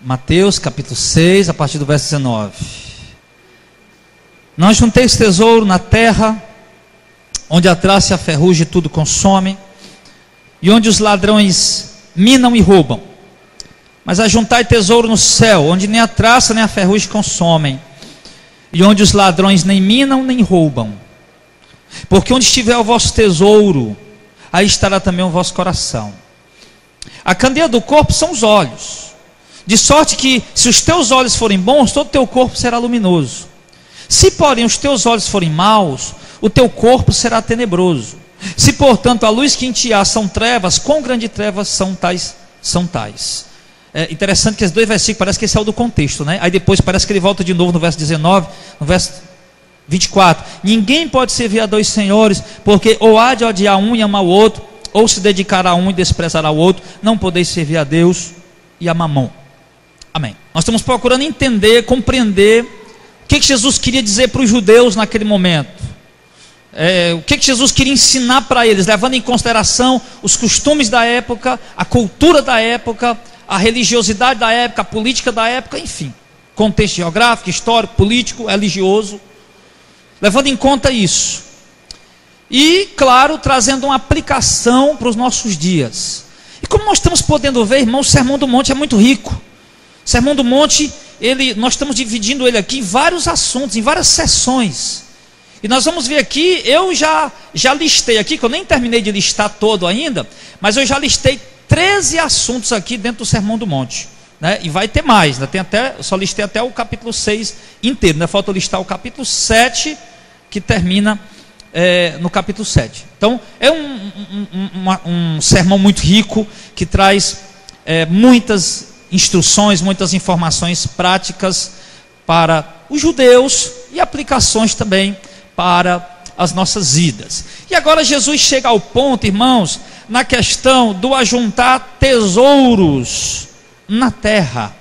Mateus capítulo 6, a partir do verso 19. Não ajunteis tesouro na terra, onde a traça e a ferrugem tudo consomem, e onde os ladrões minam e roubam. Mas ajuntai tesouro no céu, onde nem a traça nem a ferrugem consomem, e onde os ladrões nem minam nem roubam. Porque onde estiver o vosso tesouro, aí estará também o vosso coração. A candeia do corpo são os olhos, de sorte que, se os teus olhos forem bons, todo o teu corpo será luminoso. Se, porém, os teus olhos forem maus, o teu corpo será tenebroso. Se, portanto, a luz que em ti há são trevas, quão grande trevas são tais. É interessante que esses dois versículos, parece que esse é o do contexto, né? Aí depois parece que ele volta de novo no verso 19, no verso 24. Ninguém pode servir a dois senhores, porque ou há de odiar um e amar o outro, ou se dedicar a um e desprezar ao outro. Não podeis servir a Deus e a Mamão. Amém. Nós estamos procurando entender, compreender o que Jesus queria dizer para os judeus naquele momento. O que Jesus queria ensinar para eles, levando em consideração os costumes da época, a cultura da época, a religiosidade da época, a política da época, enfim, contexto geográfico, histórico, político, religioso, levando em conta isso. E, claro, trazendo uma aplicação para os nossos dias. E como nós estamos podendo ver, irmãos, o Sermão do Monte é muito rico. O Sermão do Monte, nós estamos dividindo ele aqui em vários assuntos, em várias sessões. E nós vamos ver aqui, eu já listei aqui, que eu nem terminei de listar todo ainda, mas eu já listei 13 assuntos aqui dentro do Sermão do Monte, né? E vai ter mais, né? Eu só listei até o capítulo 6 inteiro, né? Falta listar o capítulo 7, que termina no capítulo 7. Então, é um sermão muito rico, que traz muitas instruções, muitas informações práticas para os judeus e aplicações também para as nossas vidas. E agora Jesus chega ao ponto, irmãos, na questão do ajuntar tesouros na terra.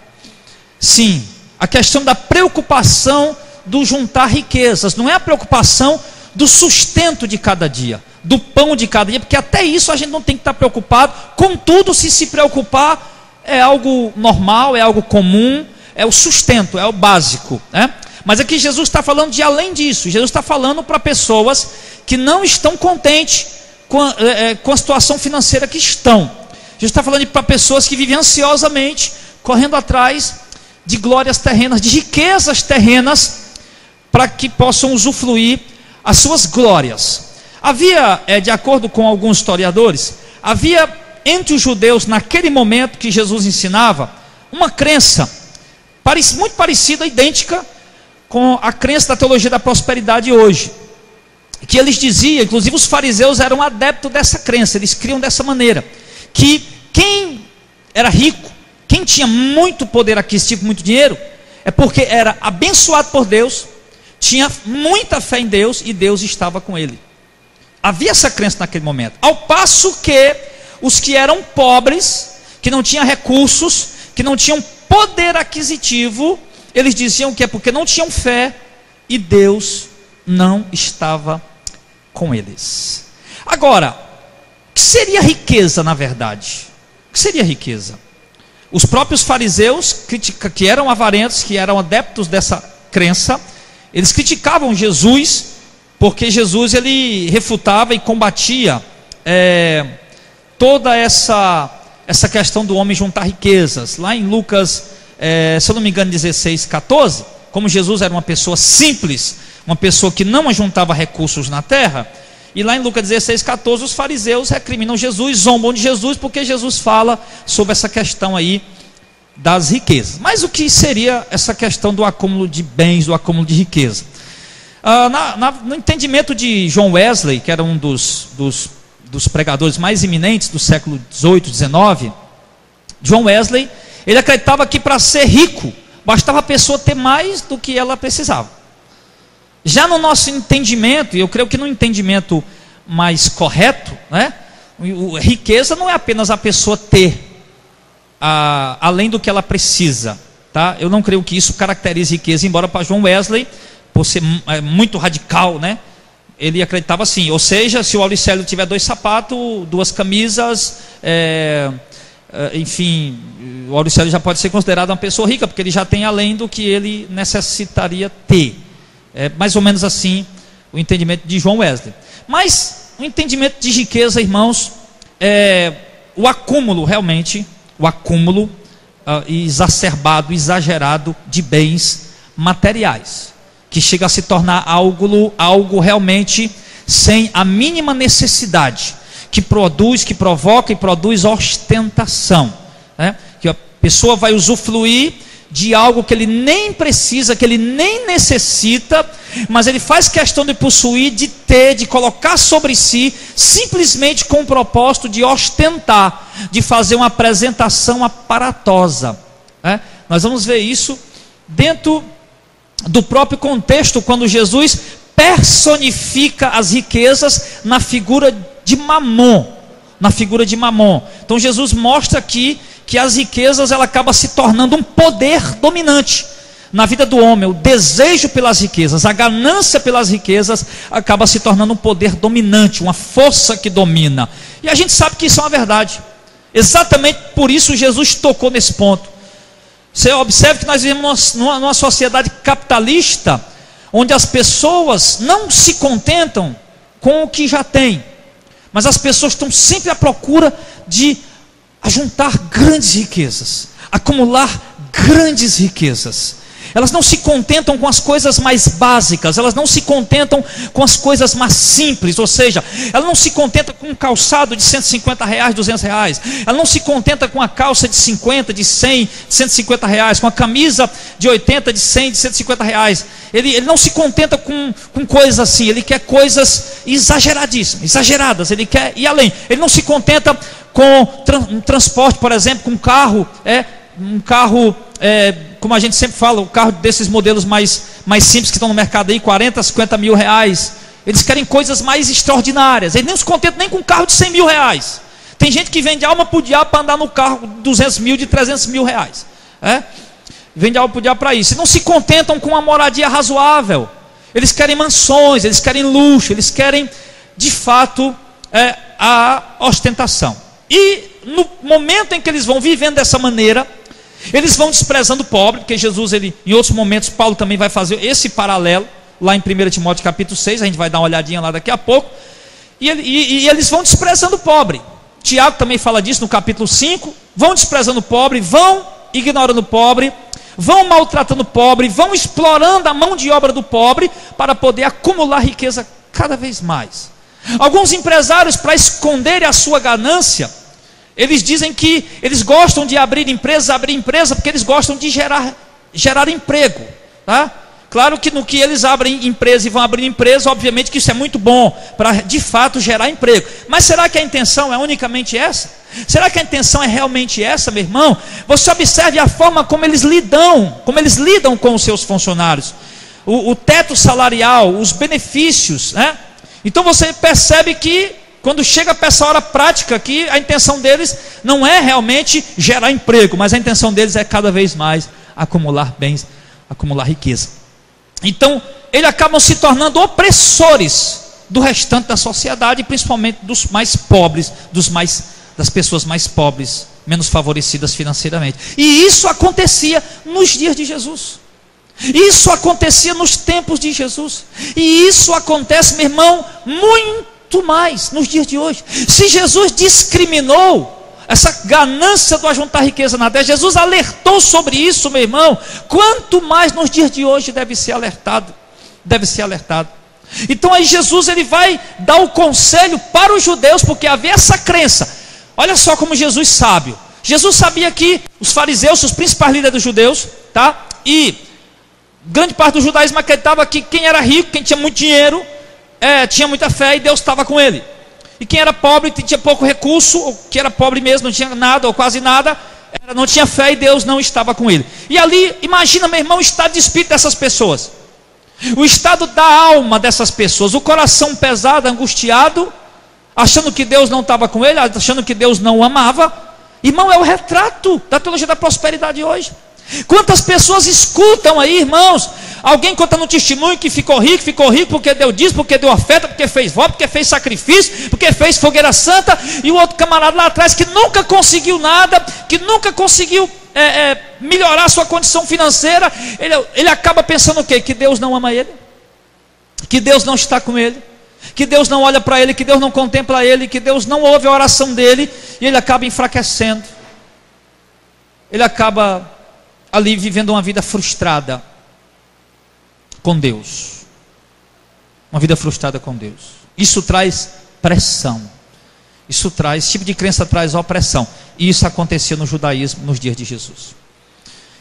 Sim, a questão da preocupação do juntar riquezas, não é a preocupação do sustento de cada dia, do pão de cada dia, porque até isso a gente não tem que estar preocupado. Contudo, se preocupar, é algo normal, é algo comum, é o sustento, é o básico, né? Mas aqui Jesus está falando de além disso. Jesus está falando para pessoas que não estão contentes com a situação financeira que estão. Jesus está falando para pessoas que vivem ansiosamente, correndo atrás de glórias terrenas, de riquezas terrenas, para que possam usufruir as suas glórias. Havia, de acordo com alguns historiadores, havia entre os judeus, naquele momento que Jesus ensinava, uma crença muito parecida, idêntica com a crença da teologia da prosperidade hoje, que eles diziam, inclusive os fariseus eram adeptos dessa crença, eles criam dessa maneira, que quem era rico, quem tinha muito poder aquisitivo, muito dinheiro, é porque era abençoado por Deus, tinha muita fé em Deus e Deus estava com ele. Havia essa crença naquele momento, ao passo que os que eram pobres, que não tinham recursos, que não tinham poder aquisitivo, eles diziam que é porque não tinham fé e Deus não estava com eles. Agora, o que seria riqueza na verdade? O que seria riqueza? Os próprios fariseus, que eram avarentos, que eram adeptos dessa crença, eles criticavam Jesus, porque Jesus ele refutava e combatia toda essa questão do homem juntar riquezas. Lá em Lucas, se eu não me engano, 16, 14, como Jesus era uma pessoa simples, uma pessoa que não ajuntava recursos na terra, e lá em Lucas 16, 14, os fariseus recriminam Jesus, zombam de Jesus, porque Jesus fala sobre essa questão aí das riquezas. Mas o que seria essa questão do acúmulo de bens, do acúmulo de riqueza? No entendimento de John Wesley, que era um dos pregadores mais eminentes do século 18, 19, John Wesley, ele acreditava que para ser rico, bastava a pessoa ter mais do que ela precisava. Já no nosso entendimento, e eu creio que no entendimento mais correto, né, riqueza não é apenas a pessoa ter além do que ela precisa, tá? Eu não creio que isso caracterize riqueza, embora para John Wesley, por ser muito radical, né, ele acreditava assim, ou seja, se o Auricélio tiver 2 sapatos, 2 camisas, enfim, o Auricelli já pode ser considerado uma pessoa rica, porque ele já tem além do que ele necessitaria ter. É mais ou menos assim o entendimento de John Wesley. Mas o entendimento de riqueza, irmãos, é o acúmulo realmente, exacerbado, exagerado de bens materiais, que chega a se tornar algo realmente sem a mínima necessidade, que provoca e produz ostentação, né? Que a pessoa vai usufruir de algo que ele nem precisa, que ele nem necessita, mas ele faz questão de possuir, de ter, de colocar sobre si, simplesmente com o propósito de ostentar, de fazer uma apresentação aparatosa, né? Nós vamos ver isso dentro do próprio contexto, quando Jesus personifica as riquezas na figura de Mamon, Então Jesus mostra aqui que as riquezas, ela acaba se tornando um poder dominante na vida do homem. O desejo pelas riquezas, a ganância pelas riquezas acaba se tornando um poder dominante, uma força que domina. E a gente sabe que isso é uma verdade. Exatamente por isso Jesus tocou nesse ponto. Você observa que nós vivemos numa sociedade capitalista, onde as pessoas não se contentam com o que já têm, mas as pessoas estão sempre à procura de ajuntar grandes riquezas, acumular grandes riquezas. Elas não se contentam com as coisas mais básicas, elas não se contentam com as coisas mais simples, ou seja, ela não se contenta com um calçado de R$150, R$200, ela não se contenta com a calça de 50, de 100, de R$150, com a camisa de 80, de 100, de R$150. Ele não se contenta com coisas assim, ele quer coisas exageradíssimas, exageradas, ele quer ir além. Ele não se contenta com um transporte, por exemplo, com um carro, como a gente sempre fala, o carro desses modelos mais simples que estão no mercado aí, 40, 50 mil reais. Eles querem coisas mais extraordinárias. Eles não se contentam nem com um carro de 100 mil reais. Tem gente que vende alma pro diabo para andar no carro de 200 mil, de 300 mil reais. Vende alma pro diabo para isso. Eles não se contentam com uma moradia razoável. Eles querem mansões, eles querem luxo, eles querem, de fato, a ostentação. E no momento em que eles vão vivendo dessa maneira, eles vão desprezando o pobre, porque Jesus, em outros momentos, Paulo também vai fazer esse paralelo, lá em 1 Timóteo capítulo 6, a gente vai dar uma olhadinha lá daqui a pouco, e eles vão desprezando o pobre. Tiago também fala disso no capítulo 5, vão desprezando o pobre, vão ignorando o pobre, vão maltratando o pobre, vão explorando a mão de obra do pobre, para poder acumular riqueza cada vez mais. Alguns empresários, para esconderem a sua ganância, eles dizem que eles gostam de abrir empresa, porque eles gostam de gerar emprego, tá? Claro que no que eles abrem empresa e vão abrir empresa, obviamente que isso é muito bom, para de fato gerar emprego. Mas será que a intenção é unicamente essa? Será que a intenção é realmente essa, meu irmão? Você observe a forma como eles lidam com os seus funcionários, o teto salarial, os benefícios, né? Então você percebe que quando chega para essa hora prática aqui, a intenção deles não é realmente gerar emprego, mas a intenção deles é cada vez mais acumular bens, acumular riqueza. Então, eles acabam se tornando opressores do restante da sociedade, principalmente dos mais pobres, das pessoas mais pobres, menos favorecidas financeiramente. E isso acontecia nos dias de Jesus. Isso acontecia nos tempos de Jesus. E isso acontece, meu irmão, muito mais nos dias de hoje. Se Jesus discriminou essa ganância do ajuntar riqueza na terra, Jesus alertou sobre isso, meu irmão, quanto mais nos dias de hoje deve ser alertado. Então aí Jesus, ele vai dar o conselho para os judeus, porque havia essa crença. Olha só como Jesus sábio. Jesus sabia que os fariseus, os principais líderes dos judeus, tá? E grande parte do judaísmo acreditava que quem era rico, quem tinha muito dinheiro, tinha muita fé e Deus estava com ele. E quem era pobre, tinha pouco recurso, ou que era pobre mesmo, não tinha nada ou quase nada, não tinha fé e Deus não estava com ele. E ali, imagina, meu irmão, o estado de espírito dessas pessoas, o estado da alma dessas pessoas, o coração pesado, angustiado, achando que Deus não estava com ele, achando que Deus não o amava. Irmão, é o retrato da teologia da prosperidade hoje. Quantas pessoas escutam aí, irmãos, Alguém contando um testemunho que ficou rico porque deu dízimo, porque deu oferta, porque fez voto, porque fez sacrifício, porque fez fogueira santa, e o outro camarada lá atrás que nunca conseguiu nada, que nunca conseguiu melhorar a sua condição financeira, ele acaba pensando o quê? Que Deus não ama ele, que Deus não está com ele, que Deus não olha para ele, que Deus não contempla ele, que Deus não ouve a oração dele, e ele acaba enfraquecendo, ele acaba ali vivendo uma vida frustrada com Deus, uma vida frustrada com Deus. Isso traz pressão, esse tipo de crença traz opressão, e isso acontecia no judaísmo nos dias de Jesus.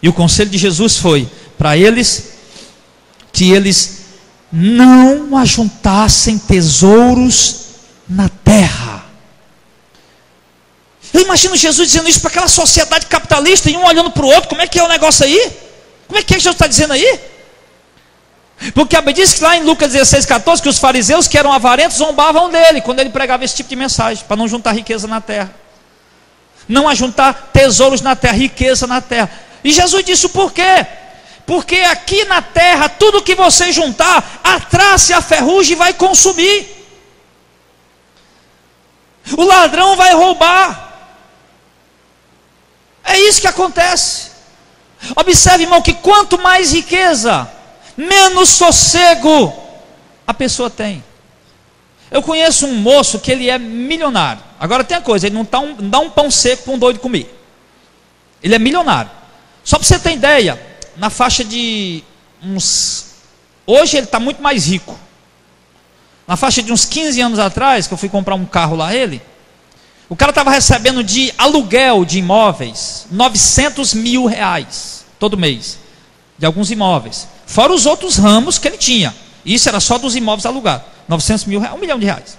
E o conselho de Jesus foi para eles que eles não ajuntassem tesouros na terra. Eu imagino Jesus dizendo isso para aquela sociedade capitalista, e um olhando para o outro. Como é que é o negócio aí? Como é que Jesus está dizendo aí? Porque a Bíblia diz que lá em Lucas 16,14, que os fariseus que eram avarentos zombavam dele, quando ele pregava esse tipo de mensagem, para não juntar riqueza na terra, não ajuntar tesouros na terra, riqueza na terra. E Jesus disse o porquê? Porque aqui na terra, tudo que você juntar, a traça e a ferrugem vai consumir, o ladrão vai roubar. É isso que acontece. Observe, irmão, que quanto mais riqueza, menos sossego a pessoa tem. Eu conheço um moço que ele é milionário. Agora tem a coisa, ele não dá um pão seco para um doido comer. Ele é milionário. Só para você ter ideia, na faixa de hoje ele está muito mais rico. Na faixa de uns 15 anos atrás, que eu fui comprar um carro lá, o cara estava recebendo de aluguel de imóveis 900 mil reais todo mês, de alguns imóveis, fora os outros ramos que ele tinha. Isso era só dos imóveis alugados, 900 mil reais, 1 milhão de reais.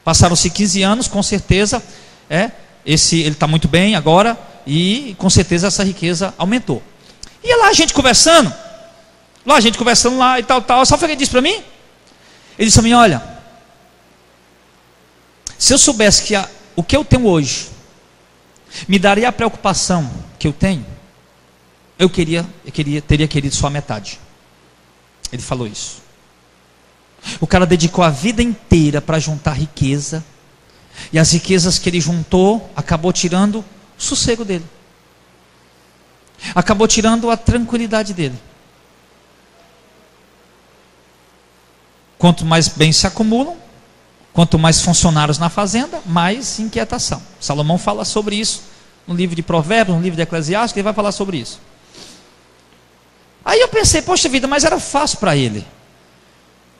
Passaram-se 15 anos, com certeza, ele está muito bem agora, e com certeza essa riqueza aumentou. E lá a gente conversando lá e tal, sabe o que ele disse para mim? Ele disse para mim: olha, se eu soubesse que o que eu tenho hoje me daria a preocupação que eu tenho, eu teria querido só a metade. Ele falou isso. O cara dedicou a vida inteira para juntar riqueza, e as riquezas que ele juntou acabou tirando o sossego dele, acabou tirando a tranquilidade dele. Quanto mais bens se acumulam, quanto mais funcionários na fazenda, mais inquietação. Salomão fala sobre isso no livro de Provérbios, no livro de Eclesiastes, ele vai falar sobre isso. Aí eu pensei, poxa vida, mas era fácil para ele.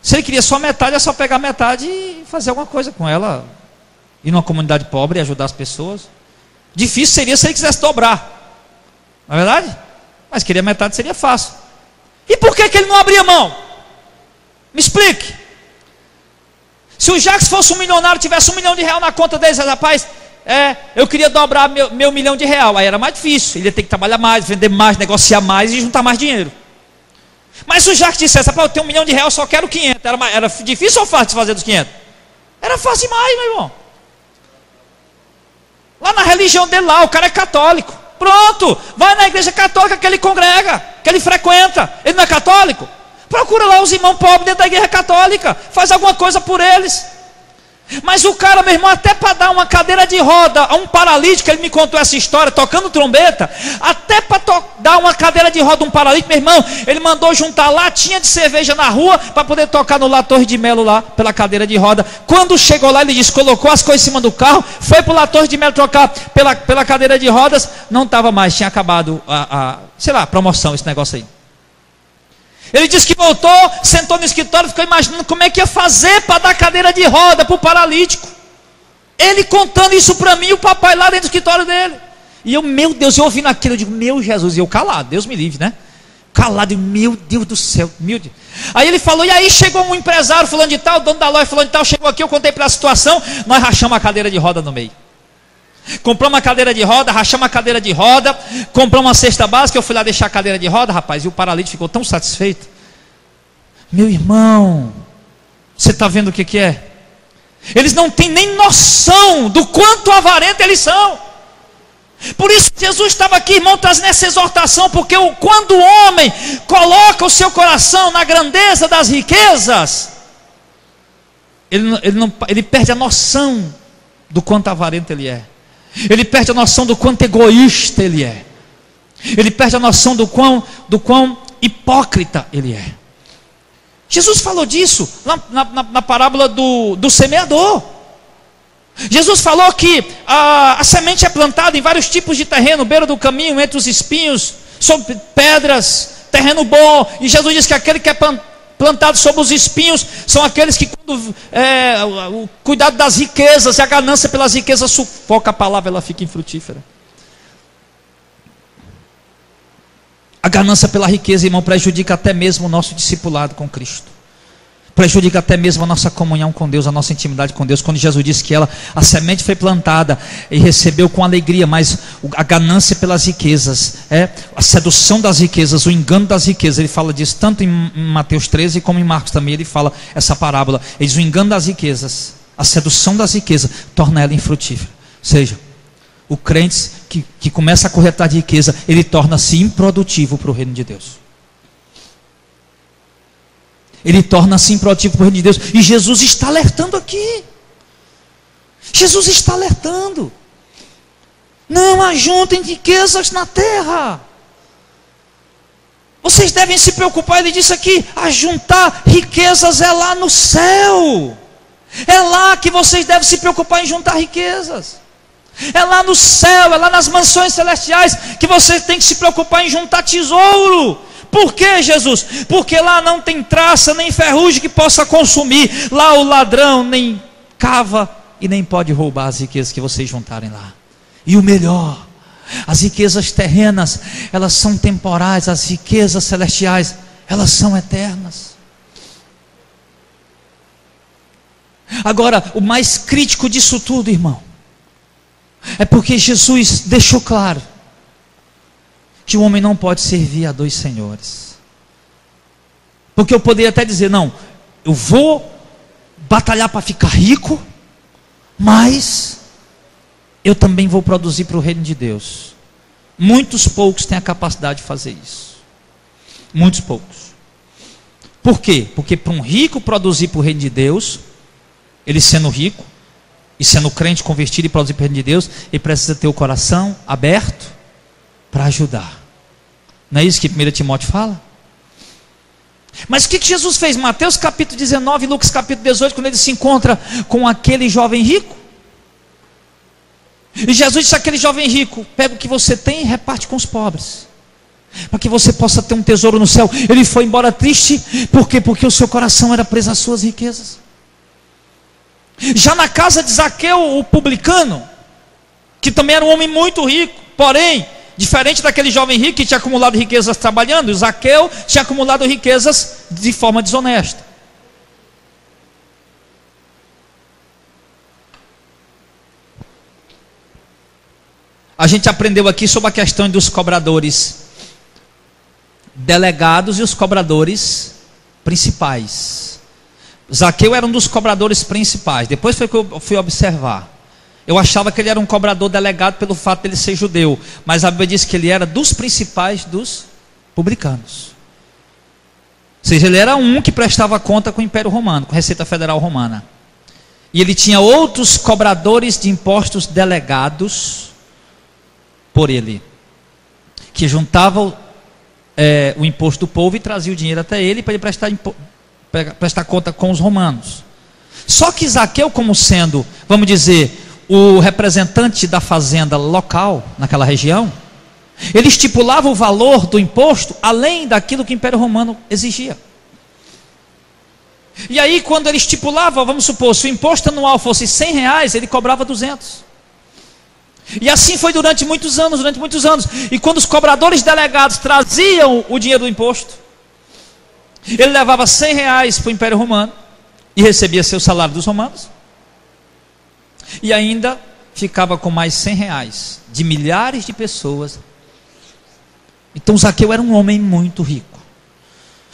Se ele queria só metade, é só pegar metade e fazer alguma coisa com ela, ir numa comunidade pobre e ajudar as pessoas. Difícil seria se ele quisesse dobrar, não é verdade? Mas queria metade, seria fácil. E por que ele não abria mão? Me explique. Se o Jacques fosse um milionário, tivesse R$1 milhão na conta deles, rapaz, eu queria dobrar meu R$1 milhão, aí era mais difícil, ele ia ter que trabalhar mais, vender mais, negociar mais e juntar mais dinheiro. Mas se o Jacques dissesse: rapaz, eu tenho R$1 milhão, só quero 500, era difícil ou fácil de fazer dos 500? Era fácil demais, meu irmão. Lá na religião dele lá, o cara é católico, pronto, vai na igreja católica que ele congrega, que ele frequenta, ele não é católico? Procura lá os irmãos pobres dentro da igreja católica, faz alguma coisa por eles. Mas o cara, meu irmão, até para dar uma cadeira de roda a um paralítico, ele me contou essa história, tocando trombeta, até para dar uma cadeira de roda a um paralítico, meu irmão, ele mandou juntar latinha de cerveja na rua, para poder tocar no La Torre de Melo lá, pela cadeira de roda. Quando chegou lá, ele disse, colocou as coisas em cima do carro, foi para o La Torre de Melo trocar pela cadeira de rodas, não estava mais, tinha acabado a promoção, esse negócio aí. Ele disse que voltou, sentou no escritório, ficou imaginando como é que ia fazer para dar cadeira de roda para o paralítico. Ele contando isso para mim, o papai lá dentro do escritório dele. E eu, meu Deus, eu ouvindo aquilo, eu digo, meu Jesus, e eu calado, Deus me livre, né? Calado, meu Deus do céu, meu Deus. Aí ele falou, e aí chegou um empresário fulano de tal, dono da loja fulano de tal, chegou aqui, eu contei para a situação, nós rachamos a cadeira de roda no meio. Compramos uma cadeira de roda, rachamos a cadeira de roda, compramos uma cesta básica, eu fui lá deixar a cadeira de roda, rapaz, e o paralítico ficou tão satisfeito. Meu irmão, você está vendo o que é? Eles não têm nem noção do quanto avarento eles são. Por isso Jesus estava aqui, irmão, trazendo essa exortação, porque quando o homem coloca o seu coração na grandeza das riquezas, ele perde a noção do quanto avarento ele é. Ele perde a noção do quanto egoísta ele é. Ele perde a noção do quão hipócrita ele é. Jesus falou disso na parábola do semeador. Jesus falou que a semente é plantada em vários tipos de terreno, beira do caminho, entre os espinhos, sobre pedras, terreno bom. E Jesus diz que aquele que é plantado sobre os espinhos são aqueles que, quando o cuidado das riquezas e a ganância pelas riquezas sufoca a palavra, ela fica infrutífera. A ganância pela riqueza, irmão, prejudica até mesmo o nosso discipulado com Cristo. Prejudica até mesmo a nossa comunhão com Deus, a nossa intimidade com Deus. Quando Jesus disse que a semente foi plantada e recebeu com alegria, mas a ganância pelas riquezas, a sedução das riquezas, o engano das riquezas, ele fala disso tanto em Mateus 13 como em Marcos também, ele fala essa parábola. Ele diz: o engano das riquezas, a sedução das riquezas, torna ela infrutífera. Ou seja, o crente que começa a correr atrás de riqueza, ele torna-se improdutivo para o reino de Deus. Ele torna-se improdutivo para o reino de Deus. E Jesus está alertando aqui. Jesus está alertando. Não ajuntem riquezas na terra. Vocês devem se preocupar, ele disse aqui, ajuntar riquezas é lá no céu. É lá que vocês devem se preocupar em juntar riquezas. É lá no céu, é lá nas mansões celestiais que vocês têm que se preocupar em juntar tesouro. Por que, Jesus? Porque lá não tem traça nem ferrugem que possa consumir. Lá o ladrão nem cava e nem pode roubar as riquezas que vocês juntarem lá. E o melhor, as riquezas terrenas, elas são temporais. As riquezas celestiais, elas são eternas. Agora, o mais crítico disso tudo, irmão, é porque Jesus deixou claro que o homem não pode servir a dois senhores. Porque eu poderia até dizer: não, eu vou batalhar para ficar rico, mas eu também vou produzir para o reino de Deus. Muitos poucos têm a capacidade de fazer isso. Muitos poucos. Por quê? Porque para um rico produzir para o reino de Deus, ele sendo rico e sendo crente, convertido e produzir para o reino de Deus, ele precisa ter o coração aberto para ajudar. Não é isso que 1 Timóteo fala? Mas o que Jesus fez? Mateus capítulo 19, Lucas capítulo 18, quando ele se encontra com aquele jovem rico. E Jesus disse àquele jovem rico: pega o que você tem e reparte com os pobres, para que você possa ter um tesouro no céu. Ele foi embora triste. Por quê? Porque o seu coração era preso às suas riquezas. Já na casa de Zaqueu, o publicano, que também era um homem muito rico, porém, diferente daquele jovem rico que tinha acumulado riquezas trabalhando, o Zaqueu tinha acumulado riquezas de forma desonesta. A gente aprendeu aqui sobre a questão dos cobradores delegados e os cobradores principais. Zaqueu era um dos cobradores principais. Depois foi que eu fui observar. Eu achava que ele era um cobrador delegado pelo fato de ele ser judeu, mas a Bíblia diz que ele era dos principais dos publicanos. Ou seja, ele era um que prestava conta com o Império Romano, com a Receita Federal Romana. E ele tinha outros cobradores de impostos delegados por ele, que juntavam o imposto do povo e traziam o dinheiro até ele para ele prestar conta com os romanos. Só que Zaqueu, como sendo, vamos dizer, o representante da fazenda local naquela região, ele estipulava o valor do imposto além daquilo que o Império Romano exigia. E aí, quando ele estipulava, vamos supor, se o imposto anual fosse R$100, ele cobrava 200. E assim foi durante muitos anos. E quando os cobradores delegados traziam o dinheiro do imposto, ele levava R$100 para o Império Romano e recebia seu salário dos romanos, e ainda ficava com mais R$100 de milhares de pessoas. Então Zaqueu era um homem muito rico.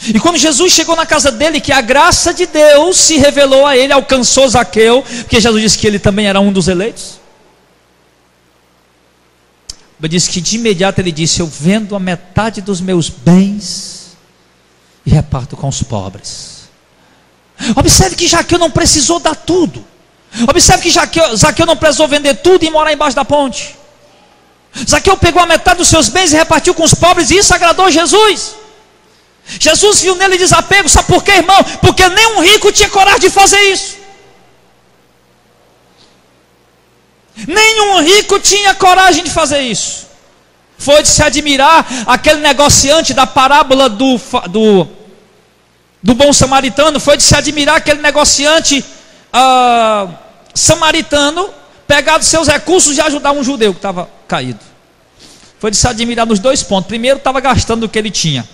E quando Jesus chegou na casa dele, que a graça de Deus se revelou a ele, alcançou Zaqueu, porque Jesus disse que ele também era um dos eleitos. Diz que de imediato ele disse: eu vendo a metade dos meus bens e reparto com os pobres. Observe que Zaqueu não precisou dar tudo. Observe que Zaqueu não precisou vender tudo e morar embaixo da ponte. Zaqueu pegou a metade dos seus bens e repartiu com os pobres, e isso agradou Jesus. Jesus viu nele desapego. Sabe por quê, irmão? Porque nenhum rico tinha coragem de fazer isso. Nenhum rico tinha coragem de fazer isso. Foi de se admirar aquele negociante da parábola do bom samaritano. Foi de se admirar aquele negociante samaritano pegar dos seus recursos e ajudar um judeu que estava caído. Foi de se admirar nos dois pontos. Primeiro, estava gastando o que ele tinha.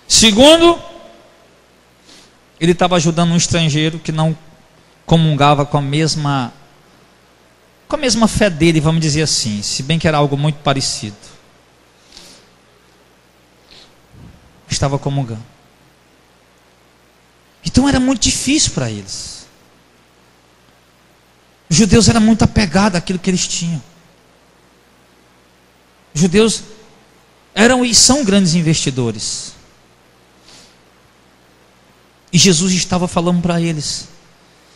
Segundo, ele estava ajudando um estrangeiro que não comungava com a mesma fé dele, vamos dizer assim, se bem que era algo muito parecido. Estava comungando. Então era muito difícil para eles. Os judeus eram muito apegados àquilo que eles tinham. Os judeus eram e são grandes investidores. E Jesus estava falando para eles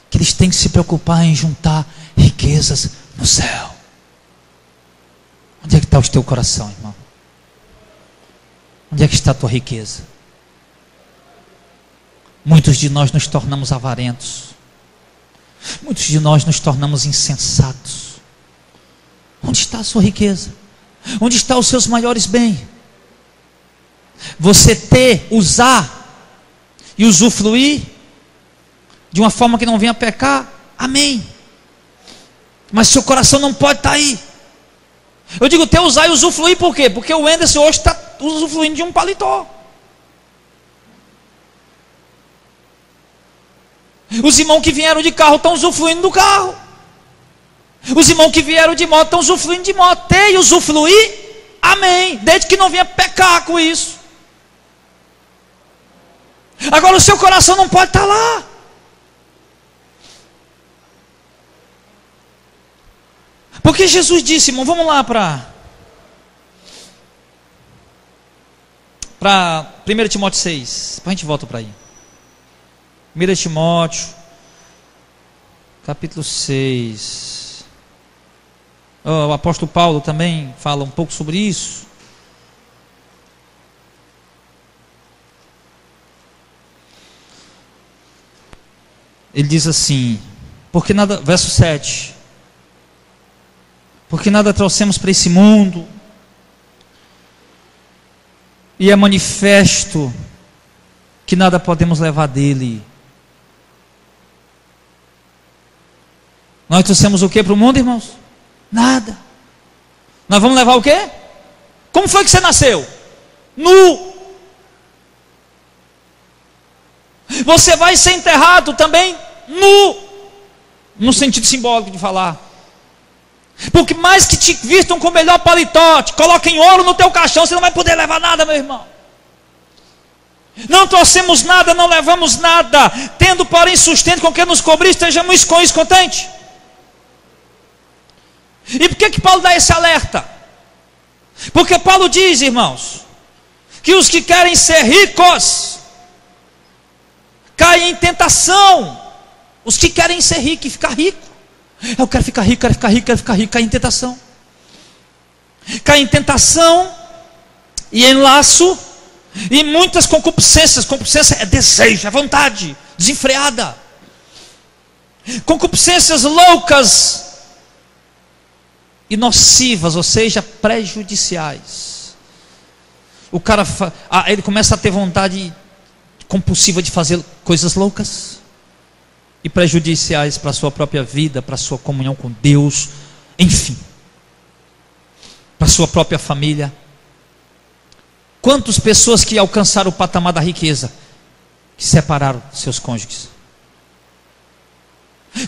que eles têm que se preocupar em juntar riquezas no céu. Onde é que está o teu coração, irmão? Onde é que está a tua riqueza? Muitos de nós nos tornamos avarentos. Muitos de nós nos tornamos insensatos. Onde está a sua riqueza? Onde estão os seus maiores bens? Você ter, usar e usufruir de uma forma que não venha pecar, amém. Mas seu coração não pode estar aí. Eu digo ter, usar e usufruir por quê? Porque o Anderson hoje está usufruindo de um paletó. Os irmãos que vieram de carro estão usufruindo do carro. Os irmãos que vieram de moto estão usufruindo de moto. Ter e usufruir, amém. Desde que não venha pecar com isso. Agora o seu coração não pode estar lá. Porque Jesus disse, irmão, vamos lá para 1 Timóteo 6. Depois a gente volta para aí. 1 Timóteo, capítulo 6. O apóstolo Paulo também fala um pouco sobre isso. Ele diz assim, porque nada, verso 7, porque nada trouxemos para esse mundo, e é manifesto que nada podemos levar dele. Nós trouxemos o que para o mundo, irmãos? Nada. Nós vamos levar o quê? Como foi que você nasceu? Nu. Você vai ser enterrado também nu, no sentido simbólico de falar. Porque mais que te vistam com o melhor paletó, te coloquem ouro no teu caixão, você não vai poder levar nada, meu irmão. Não trouxemos nada, não levamos nada, tendo porém sustento com que nos cobrir, estejamos com isso contentes. E por que Paulo dá esse alerta? Porque Paulo diz, irmãos, que os que querem ser ricos caem em tentação. Os que querem ser ricos e ficar rico, eu quero ficar rico, quero ficar rico, quero ficar rico, cai em tentação. Cai em tentação e em laço e muitas concupiscências. Concupiscência é desejo, é vontade desenfreada. Concupiscências loucas e nocivas, ou seja, prejudiciais. O cara ele começa a ter vontade compulsiva de fazer coisas loucas e prejudiciais para a sua própria vida, para a sua comunhão com Deus, enfim, para a sua própria família. Quantas pessoas que alcançaram o patamar da riqueza, que separaram seus cônjuges?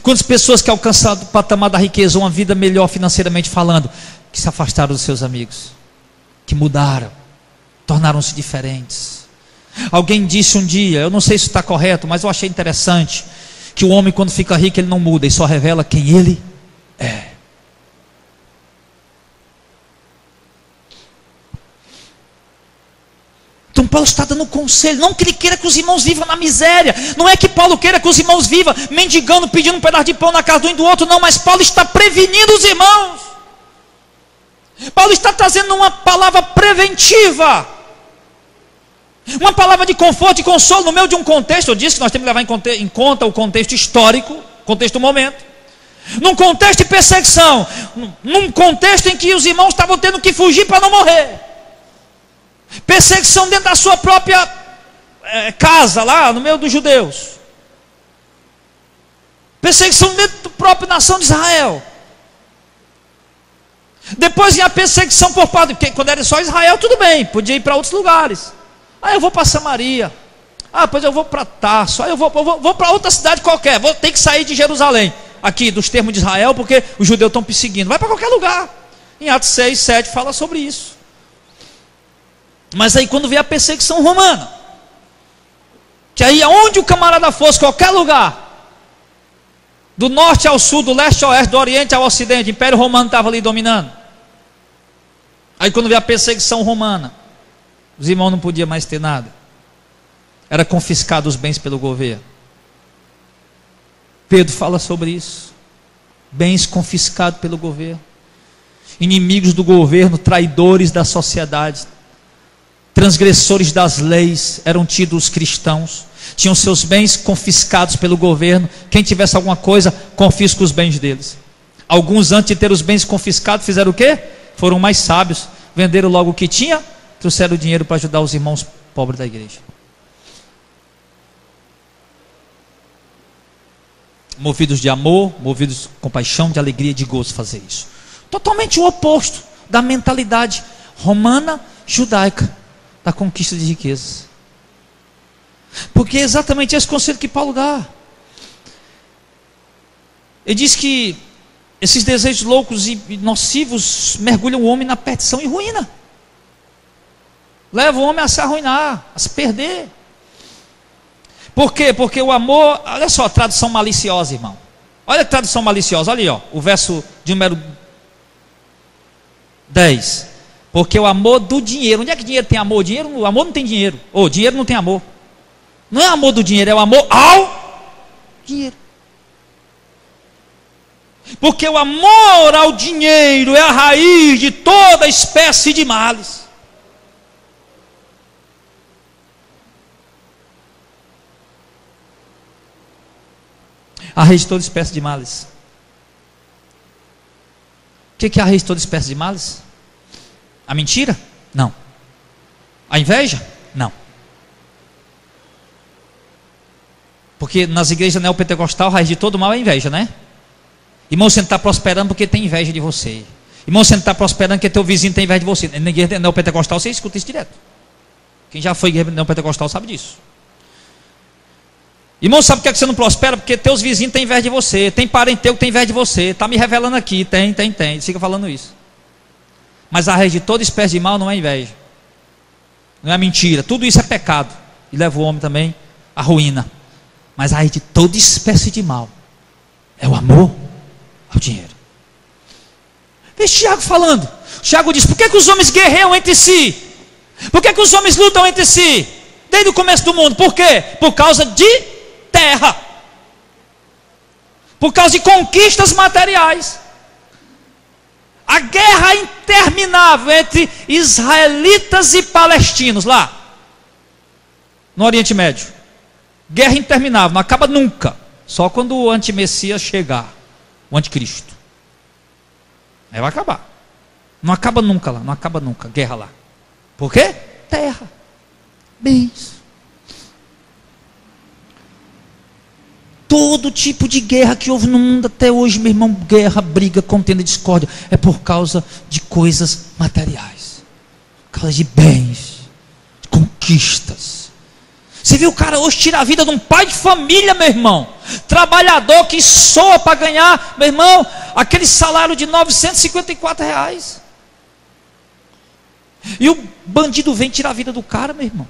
Quantas pessoas que alcançaram o patamar da riqueza, uma vida melhor financeiramente falando, que se afastaram dos seus amigos, que mudaram, tornaram-se diferentes? Alguém disse um dia, eu não sei se está correto, mas eu achei interessante, que o homem quando fica rico ele não muda, ele só revela quem ele é. Paulo está dando conselho, não que ele queira que os irmãos vivam na miséria, não é que Paulo queira que os irmãos vivam mendigando, pedindo um pedaço de pão na casa do um e do outro, não, mas Paulo está prevenindo os irmãos. Paulo está trazendo uma palavra preventiva, uma palavra de conforto e consolo no meio de um contexto. Eu disse que nós temos que levar em conta o contexto histórico, contexto do momento, num contexto de perseguição, num contexto em que os irmãos estavam tendo que fugir para não morrer, perseguição dentro da sua própria casa, lá no meio dos judeus, perseguição dentro da própria nação de Israel. Depois vinha a perseguição por parte, porque quando era só Israel, tudo bem, podia ir para outros lugares. Eu vou para Samaria, depois eu vou para Tarso, eu vou para outra cidade qualquer, vou ter que sair de Jerusalém, aqui dos termos de Israel, porque os judeus estão perseguindo. Vai para qualquer lugar. Em Atos 6, 7 fala sobre isso. Mas aí quando vem a perseguição romana, que aí aonde o camarada fosse, qualquer lugar, do norte ao sul, do leste ao oeste, do oriente ao ocidente, o Império Romano estava ali dominando. Aí quando veio a perseguição romana, os irmãos não podiam mais ter nada, era confiscado os bens pelo governo. Pedro fala sobre isso, bens confiscados pelo governo, inimigos do governo, traidores da sociedade, transgressores das leis, eram tidos os cristãos, tinham seus bens confiscados pelo governo. Quem tivesse alguma coisa, confisca os bens deles. Alguns, antes de ter os bens confiscados, fizeram o quê? Foram mais sábios, venderam logo o que tinha, trouxeram o dinheiro para ajudar os irmãos pobres da igreja. Movidos de amor, movidos de compaixão, de alegria, de gozo, fazer isso. Totalmente o oposto da mentalidade romana, judaica, da conquista de riquezas. Porque é exatamente esse conselho que Paulo dá. Ele diz que esses desejos loucos e nocivos mergulham o homem na perdição e ruína. Leva o homem a se arruinar, a se perder. Por quê? Porque o amor, olha só a tradução maliciosa, irmão. Olha a tradução maliciosa, olha aí, o verso de número 10. Porque o amor do dinheiro, onde é que dinheiro tem amor? O amor não tem dinheiro, dinheiro não tem amor. Não é amor do dinheiro, é o amor ao dinheiro. Porque o amor ao dinheiro é a raiz de toda espécie de males. A raiz de toda espécie de males. O que é a raiz de toda espécie de males? A mentira? Não. A inveja? Não. Porque nas igrejas neopentecostal, a raiz de todo mal é inveja, né? Irmão, você não está prosperando porque tem inveja de você. Irmão, você não está prosperando porque teu vizinho tem inveja de você. Na igreja neopentecostal você escuta isso direto. Quem já foi igreja neopentecostal sabe disso. Irmão, sabe por que você não prospera? Porque teus vizinhos têm inveja de você. Tem parente teu que tem inveja de você. Está me revelando aqui. Tem. Ele fica falando isso. Mas a raiz de toda espécie de mal não é inveja. Não é mentira. Tudo isso é pecado. E leva o homem também à ruína. Mas a raiz de toda espécie de mal é o amor ao dinheiro. Veja Tiago falando. Tiago diz: por que os homens guerreiam entre si? Por que os homens lutam entre si? Desde o começo do mundo. Por quê? Por causa de terra. Por causa de conquistas materiais. A guerra interminável entre israelitas e palestinos lá no Oriente Médio. Guerra interminável, não acaba nunca. Só quando o antimessias chegar, o anticristo. Aí vai acabar. Não acaba nunca lá, não acaba nunca, guerra lá. Por quê? Terra, bens. Todo tipo de guerra que houve no mundo até hoje, meu irmão, guerra, briga, contenda, discórdia, é por causa de coisas materiais, por causa de bens, de conquistas. Você viu o cara hoje tirar a vida de um pai de família, meu irmão, trabalhador que soa para ganhar, meu irmão, aquele salário de R$954. E o bandido vem tirar a vida do cara, meu irmão,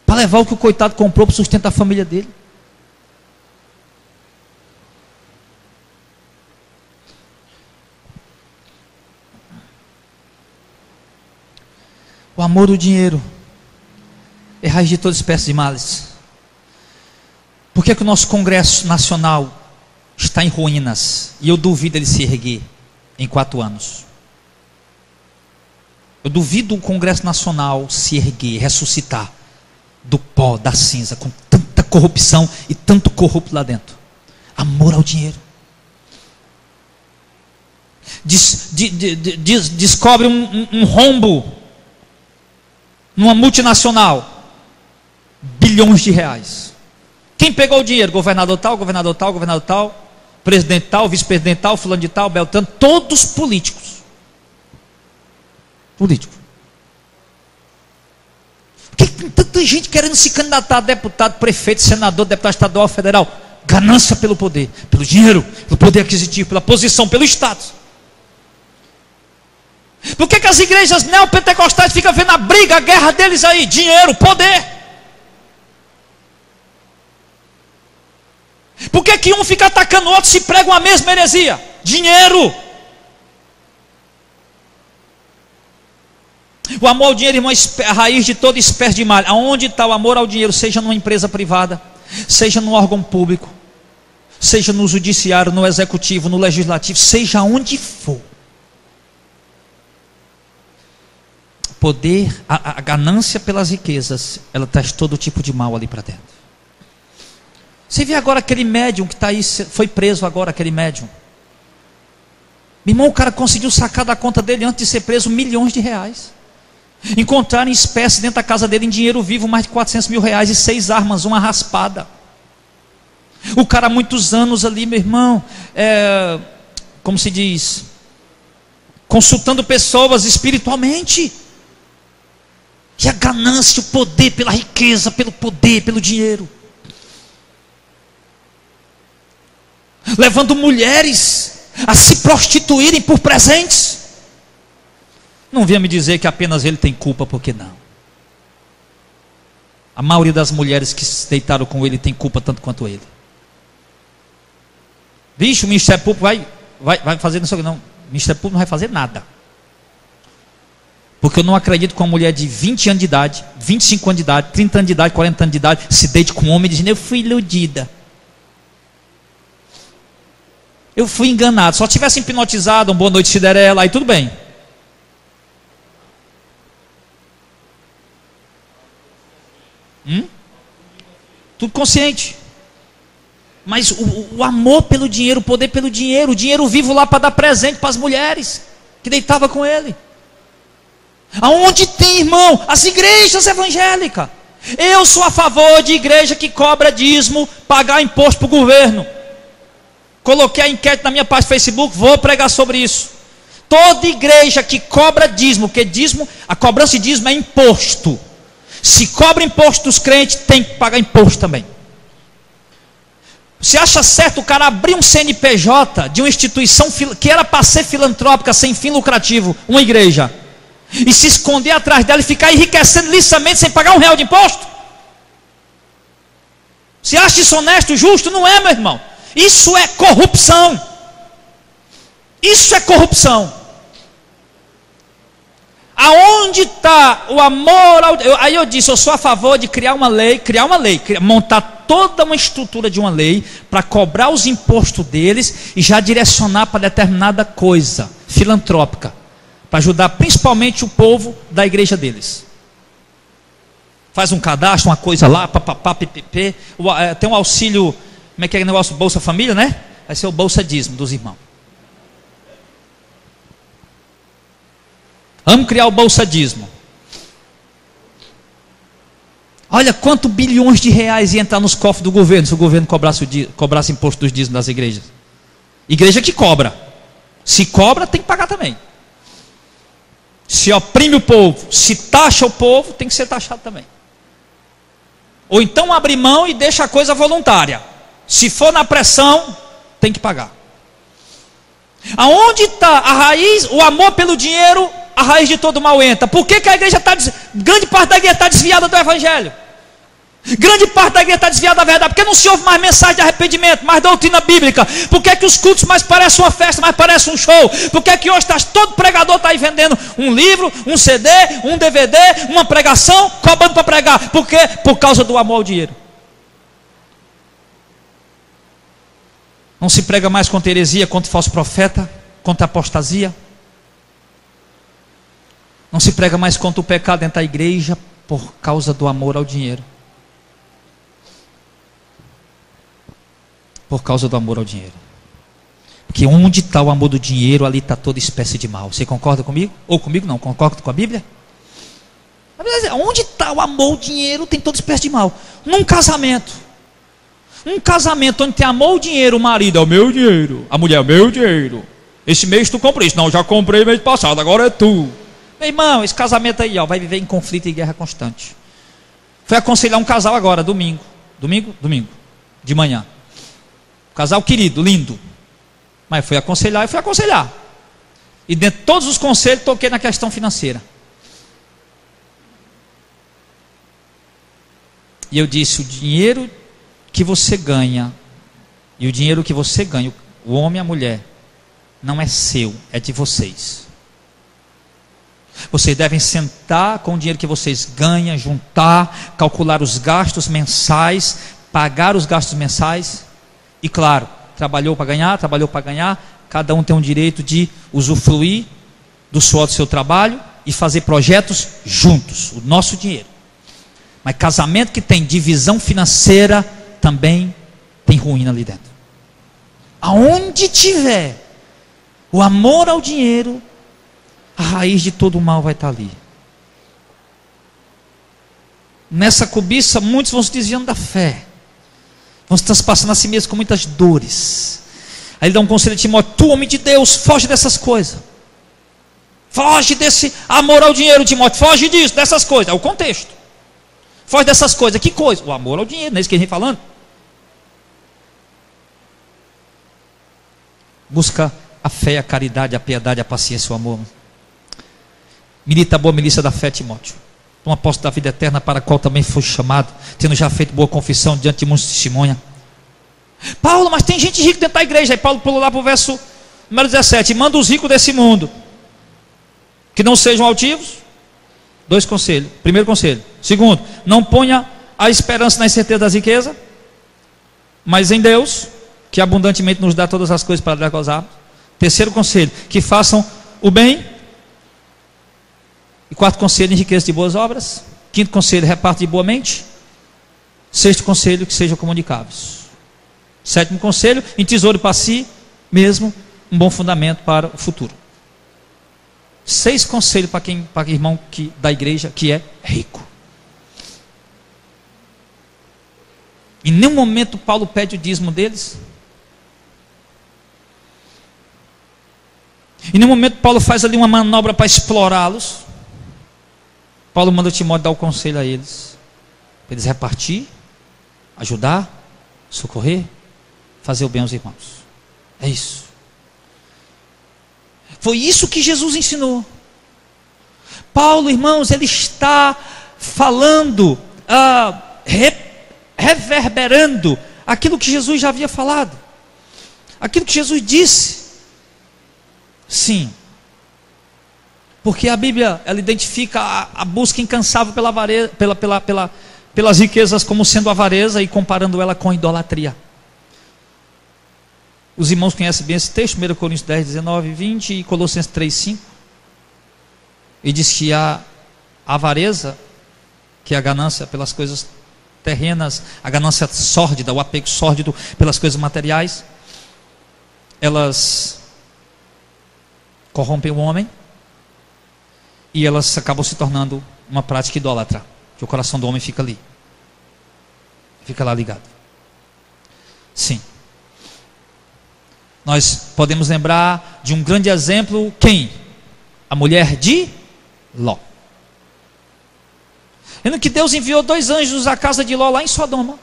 para levar o que o coitado comprou para sustentar a família dele. O amor do dinheiro é raiz de toda espécie de males. Por que o nosso Congresso Nacional está em ruínas? E eu duvido ele se erguer em 4 anos. Eu duvido o Congresso Nacional se erguer, ressuscitar do pó, da cinza, com tanta corrupção e tanto corrupto lá dentro. Amor ao dinheiro. Descobre um rombo numa multinacional, bilhões de reais. Quem pegou o dinheiro? Governador tal, governador tal, governador tal, presidente tal, vice-presidente tal, fulano de tal, Beltrano, todos políticos. Político. Por que tem tanta gente querendo se candidatar a deputado, prefeito, senador, deputado estadual, federal? Ganância pelo poder, pelo dinheiro, pelo poder aquisitivo, pela posição, pelo status. Por que as igrejas neopentecostais ficam vendo a briga, a guerra deles aí? Dinheiro, poder. Por que um fica atacando o outro se pregam a mesma heresia? Dinheiro. O amor ao dinheiro, irmão, é a raiz de toda espécie de mal. Aonde está o amor ao dinheiro, seja numa empresa privada, seja num órgão público, seja no judiciário, no executivo, no legislativo, seja onde for. Poder, a ganância pelas riquezas, ela traz todo tipo de mal ali para dentro. Você vê agora aquele médium que está aí, foi preso agora, aquele médium. Meu irmão, o cara conseguiu sacar da conta dele, antes de ser preso, milhões de reais. Encontraram em espécie dentro da casa dele, em dinheiro vivo, mais de 400 mil reais e 6 armas, uma raspada. O cara há muitos anos ali, meu irmão, como se diz, consultando pessoas espiritualmente. E a ganância, o poder pela riqueza, pelo poder, pelo dinheiro. Levando mulheres a se prostituírem por presentes. Não venha me dizer que apenas ele tem culpa, porque não. A maioria das mulheres que se deitaram com ele tem culpa tanto quanto ele. Vixe, o Ministério Público vai fazer isso. Não, o Ministério Público não vai fazer nada. Porque eu não acredito que uma mulher de 20 anos de idade, 25 anos de idade, 30 anos de idade, 40 anos de idade, se deite com um homem dizendo, eu fui iludida. Eu fui enganado. Só tivesse hipnotizado, boa noite Cinderela, aí tudo bem. Tudo consciente. Mas o amor pelo dinheiro, o poder pelo dinheiro, o dinheiro vivo lá para dar presente para as mulheres que deitavam com ele. Aonde tem, irmão? As igrejas evangélicas. Eu sou a favor de igreja que cobra dízimo, pagar imposto para o governo. Coloquei a enquete na minha página do Facebook, vou pregar sobre isso. Toda igreja que cobra dízimo, porque dízimo, a cobrança de dízimo é imposto. Se cobra imposto dos crentes, tem que pagar imposto também. Você acha certo o cara abrir um CNPJ de uma instituição que era para ser filantrópica, sem fim lucrativo, uma igreja, e se esconder atrás dela e ficar enriquecendo lisamente sem pagar R$1 de imposto? Você acha isso honesto, justo? Não é, meu irmão. Isso é corrupção. Isso é corrupção. Aonde está o amor ao... Aí eu disse, eu sou a favor de criar uma lei, montar toda uma estrutura de uma lei para cobrar os impostos deles e já direcionar para determinada coisa filantrópica, para ajudar principalmente o povo da igreja deles. Faz um cadastro, uma coisa lá, papapá, ppp, tem um auxílio, como é que é o negócio, Bolsa Família, né? Vai ser o Bolsa Dízimo dos irmãos. Vamos criar o Bolsa Dízimo. Olha quanto bilhões de reais ia entrar nos cofres do governo se o governo cobrasse imposto dos dízimos das igrejas. Igreja que cobra. Se cobra, tem que pagar também. Se oprime o povo, se taxa o povo, tem que ser taxado também. Ou então abre mão e deixa a coisa voluntária. Se for na pressão, tem que pagar. Aonde está a raiz, o amor pelo dinheiro, a raiz de todo mal entra? Por que a igreja está, grande parte da igreja está desviada do evangelho? Grande parte da igreja está desviada da verdade, porque não se ouve mais mensagem de arrependimento, mais doutrina bíblica. Por que os cultos mais parecem uma festa, mais parecem um show? Por que hoje todo pregador está aí vendendo um livro, um CD, um DVD, uma pregação, cobrando para pregar? Por quê? Por causa do amor ao dinheiro. Não se prega mais contra heresia, contra falso profeta, contra apostasia. Não se prega mais contra o pecado dentro da igreja por causa do amor ao dinheiro. Por causa do amor ao dinheiro. Porque onde está o amor do dinheiro, ali está toda espécie de mal. Você concorda comigo? Ou comigo não, concorda com a Bíblia? Onde está o amor ao dinheiro, tem toda espécie de mal. Num casamento. Um casamento onde tem amor ao dinheiro, o marido é o meu dinheiro, a mulher é o meu dinheiro. Esse mês tu comprou isso. Não, já comprei mês passado, agora é tu. Meu irmão, esse casamento aí, vai viver em conflito e guerra constante. Fui aconselhar um casal agora, domingo, de manhã. Casal querido, lindo. Mas fui aconselhar. E dentro de todos os conselhos, toquei na questão financeira. E eu disse, o dinheiro que você ganha, e o dinheiro que você ganha, o homem e a mulher, não é seu, é de vocês. Vocês devem sentar com o dinheiro que vocês ganham, juntar, calcular os gastos mensais, pagar os gastos mensais. E claro, trabalhou para ganhar, cada um tem o direito de usufruir do suor do seu trabalho e fazer projetos juntos, o nosso dinheiro. Mas casamento que tem divisão financeira também tem ruína ali dentro. Aonde tiver o amor ao dinheiro, a raiz de todo o mal vai estar ali. Nessa cobiça, muitos vão se desviando da fé, vão se transpassando a si mesmos com muitas dores. Aí ele dá um conselho a Timóteo: tu, homem de Deus, foge dessas coisas. Foge desse amor ao dinheiro, Timóteo. Foge disso, dessas coisas. É o contexto. Foge dessas coisas. Que coisa? O amor ao dinheiro, não é isso que a gente vem falando? Busca a fé, a caridade, a piedade, a paciência, o amor. Milita a boa milícia da fé, Timóteo. Um apóstolo da vida eterna, para a qual também foi chamado, tendo já feito boa confissão diante de muitos testemunha. Paulo, mas tem gente rica dentro da igreja. Aí Paulo pulou lá para o verso número 17: manda os ricos desse mundo que não sejam altivos. 2 conselhos. Primeiro conselho. Segundo, não ponha a esperança na incerteza das riquezas, mas em Deus, que abundantemente nos dá todas as coisas para gozarmos. Terceiro conselho, que façam o bem. E 4º conselho, enriqueça de boas obras. 5º conselho, reparte de boa mente. 6º conselho, que sejam comunicáveis. 7º conselho, em tesouro para si mesmo, um bom fundamento para o futuro. 6 conselhos para irmão da igreja que é rico. Em nenhum momento Paulo pede o dízimo deles. Em nenhum momento Paulo faz ali uma manobra para explorá-los. Paulo manda Timóteo dar o conselho a eles, para eles repartir, ajudar, socorrer, fazer o bem aos irmãos. É isso. Foi isso que Jesus ensinou. Paulo, irmãos, ele está falando, reverberando aquilo que Jesus já havia falado, aquilo que Jesus disse. Sim, porque a Bíblia, ela identifica a busca incansável pela avareza, pelas riquezas como sendo avareza, e comparando ela com idolatria. Os irmãos conhecem bem esse texto, 1 Coríntios 10, 19 e 20 e Colossenses 3, 5. E diz que a avareza, que é a ganância pelas coisas terrenas, a ganância sórdida, o apego sórdido pelas coisas materiais, elas corrompem o homem e elas acabam se tornando uma prática idólatra, que o coração do homem fica ali, fica lá ligado. Sim. Nós podemos lembrar de um grande exemplo, quem? A mulher de Ló. Vendo que Deus enviou 2 anjos à casa de Ló, lá em Sodoma.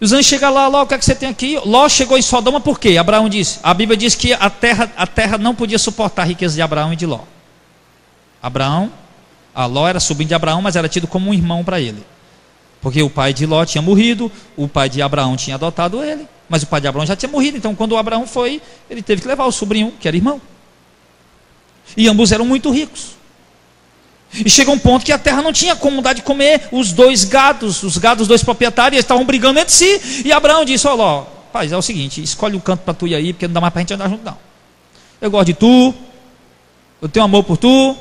Os anjos chegam lá: Ló, o que é que você tem aqui? Ló chegou em Sodoma por quê? Abraão disse. A Bíblia diz que a terra não podia suportar a riqueza de Abraão e de Ló. Abraão A Ló era sobrinho de Abraão, mas era tido como um irmão para ele. Porque o pai de Ló tinha morrido, o pai de Abraão tinha adotado ele, mas o pai de Abraão já tinha morrido, então quando o Abraão foi, ele teve que levar o sobrinho, que era irmão. E ambos eram muito ricos. E chegou um ponto que a terra não tinha como dar de comer os dois dois proprietários, eles estavam brigando entre si, e Abraão disse: ó Ló, pai, é o seguinte, escolhe um canto para tu ir aí, porque não dá mais para a gente andar junto não. Eu gosto de tu, eu tenho amor por tu,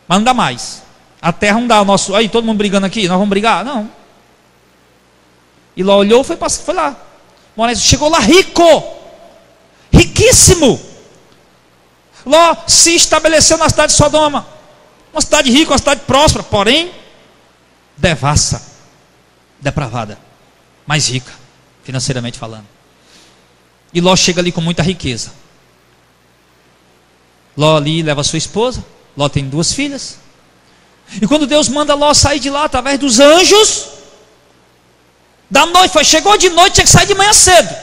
mas não dá mais. A terra não dá o nosso... Aí, todo mundo brigando aqui, nós vamos brigar? Não. E Ló olhou, foi lá. Chegou lá riquíssimo. Ló se estabeleceu na cidade de Sodoma. Uma cidade rica, uma cidade próspera, porém, devassa, depravada, mais rica, financeiramente falando. E Ló chega ali com muita riqueza. Ló ali leva a sua esposa. Ló tem 2 filhas. E quando Deus manda Ló sair de lá através dos anjos, da noite, chegou de noite, tinha que sair de manhã cedo.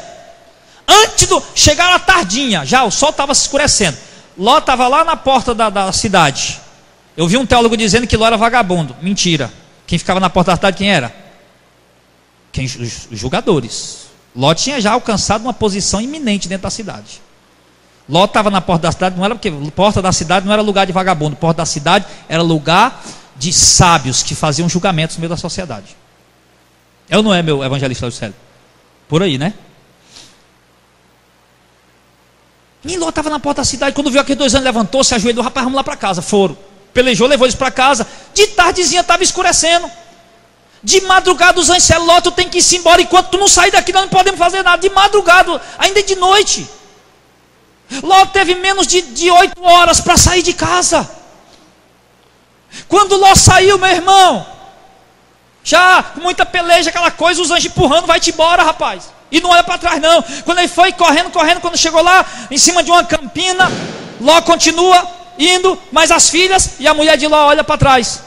Chegaram à tardinha, já o sol estava se escurecendo. Ló estava lá na porta da cidade. Eu vi um teólogo dizendo que Ló era vagabundo. Mentira. Quem ficava na porta da cidade, quem era? Os julgadores. Ló tinha já alcançado uma posição iminente dentro da cidade. Ló estava na porta da cidade, não era porque porta da cidade não era lugar de vagabundo, porta da cidade era lugar de sábios que faziam julgamentos no meio da sociedade. Eu não é meu evangelista do céu? Por aí, né? E Ló estava na porta da cidade, quando viu aqueles 2 anos, levantou, se ajoelhou, rapaz, vamos lá para casa, foram. Pelejou, levou eles para casa, de tardezinha estava escurecendo. De madrugada os anjos disseram: Ló, tu tem que ir embora, enquanto tu não sair daqui nós não podemos fazer nada. De madrugada, ainda de noite. Ló teve menos de 8 horas para sair de casa. Quando Ló saiu, meu irmão, já com muita peleja, aquela coisa, os anjos empurrando: vai-te embora, rapaz. E não olha para trás não. Quando ele foi correndo, quando chegou lá, em cima de uma campina, Ló continua indo, mas as filhas e a mulher de Ló olha para trás.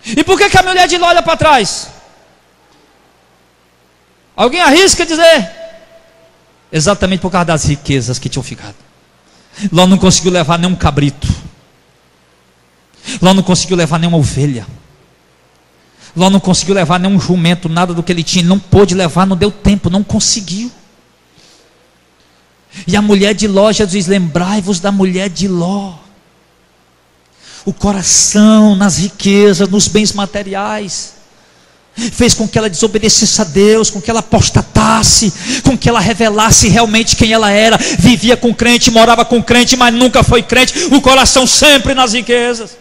E por que a mulher de Ló olha para trás? Alguém arrisca dizer? Exatamente por causa das riquezas que tinham ficado. Ló não conseguiu levar nenhum cabrito. Ló não conseguiu levar nenhuma ovelha. Ló não conseguiu levar nenhum jumento, nada do que ele tinha. Ele não pôde levar, não deu tempo, não conseguiu. E a mulher de Ló, Jesus diz: lembrai-vos da mulher de Ló. O coração nas riquezas, nos bens materiais, fez com que ela desobedecesse a Deus, com que ela apostatasse, com que ela revelasse realmente quem ela era. Vivia com crente, morava com crente, mas nunca foi crente. O coração sempre nas riquezas.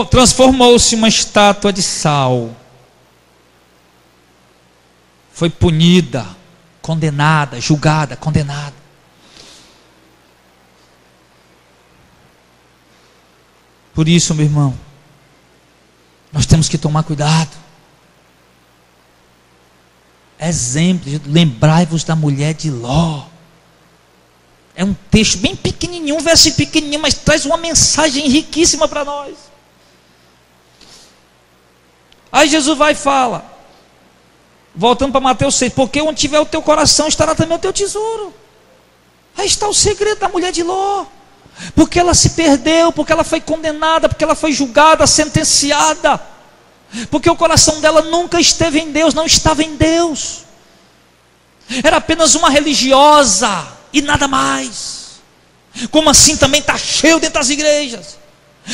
Transformou-se uma estátua de sal. Foi punida, condenada, julgada, condenada. Por isso, meu irmão, nós temos que tomar cuidado. Exemplo, lembrai-vos da mulher de Ló. É um texto bem pequenininho, um verso pequenininho, mas traz uma mensagem riquíssima para nós. Aí Jesus vai e fala, voltando para Mateus 6, porque onde tiver o teu coração estará também o teu tesouro. Aí está o segredo da mulher de Ló. Porque ela se perdeu, porque ela foi condenada, porque ela foi julgada, sentenciada, porque o coração dela nunca esteve em Deus, não estava em Deus. Era apenas uma religiosa e nada mais. Como assim também está cheio dentro das igrejas,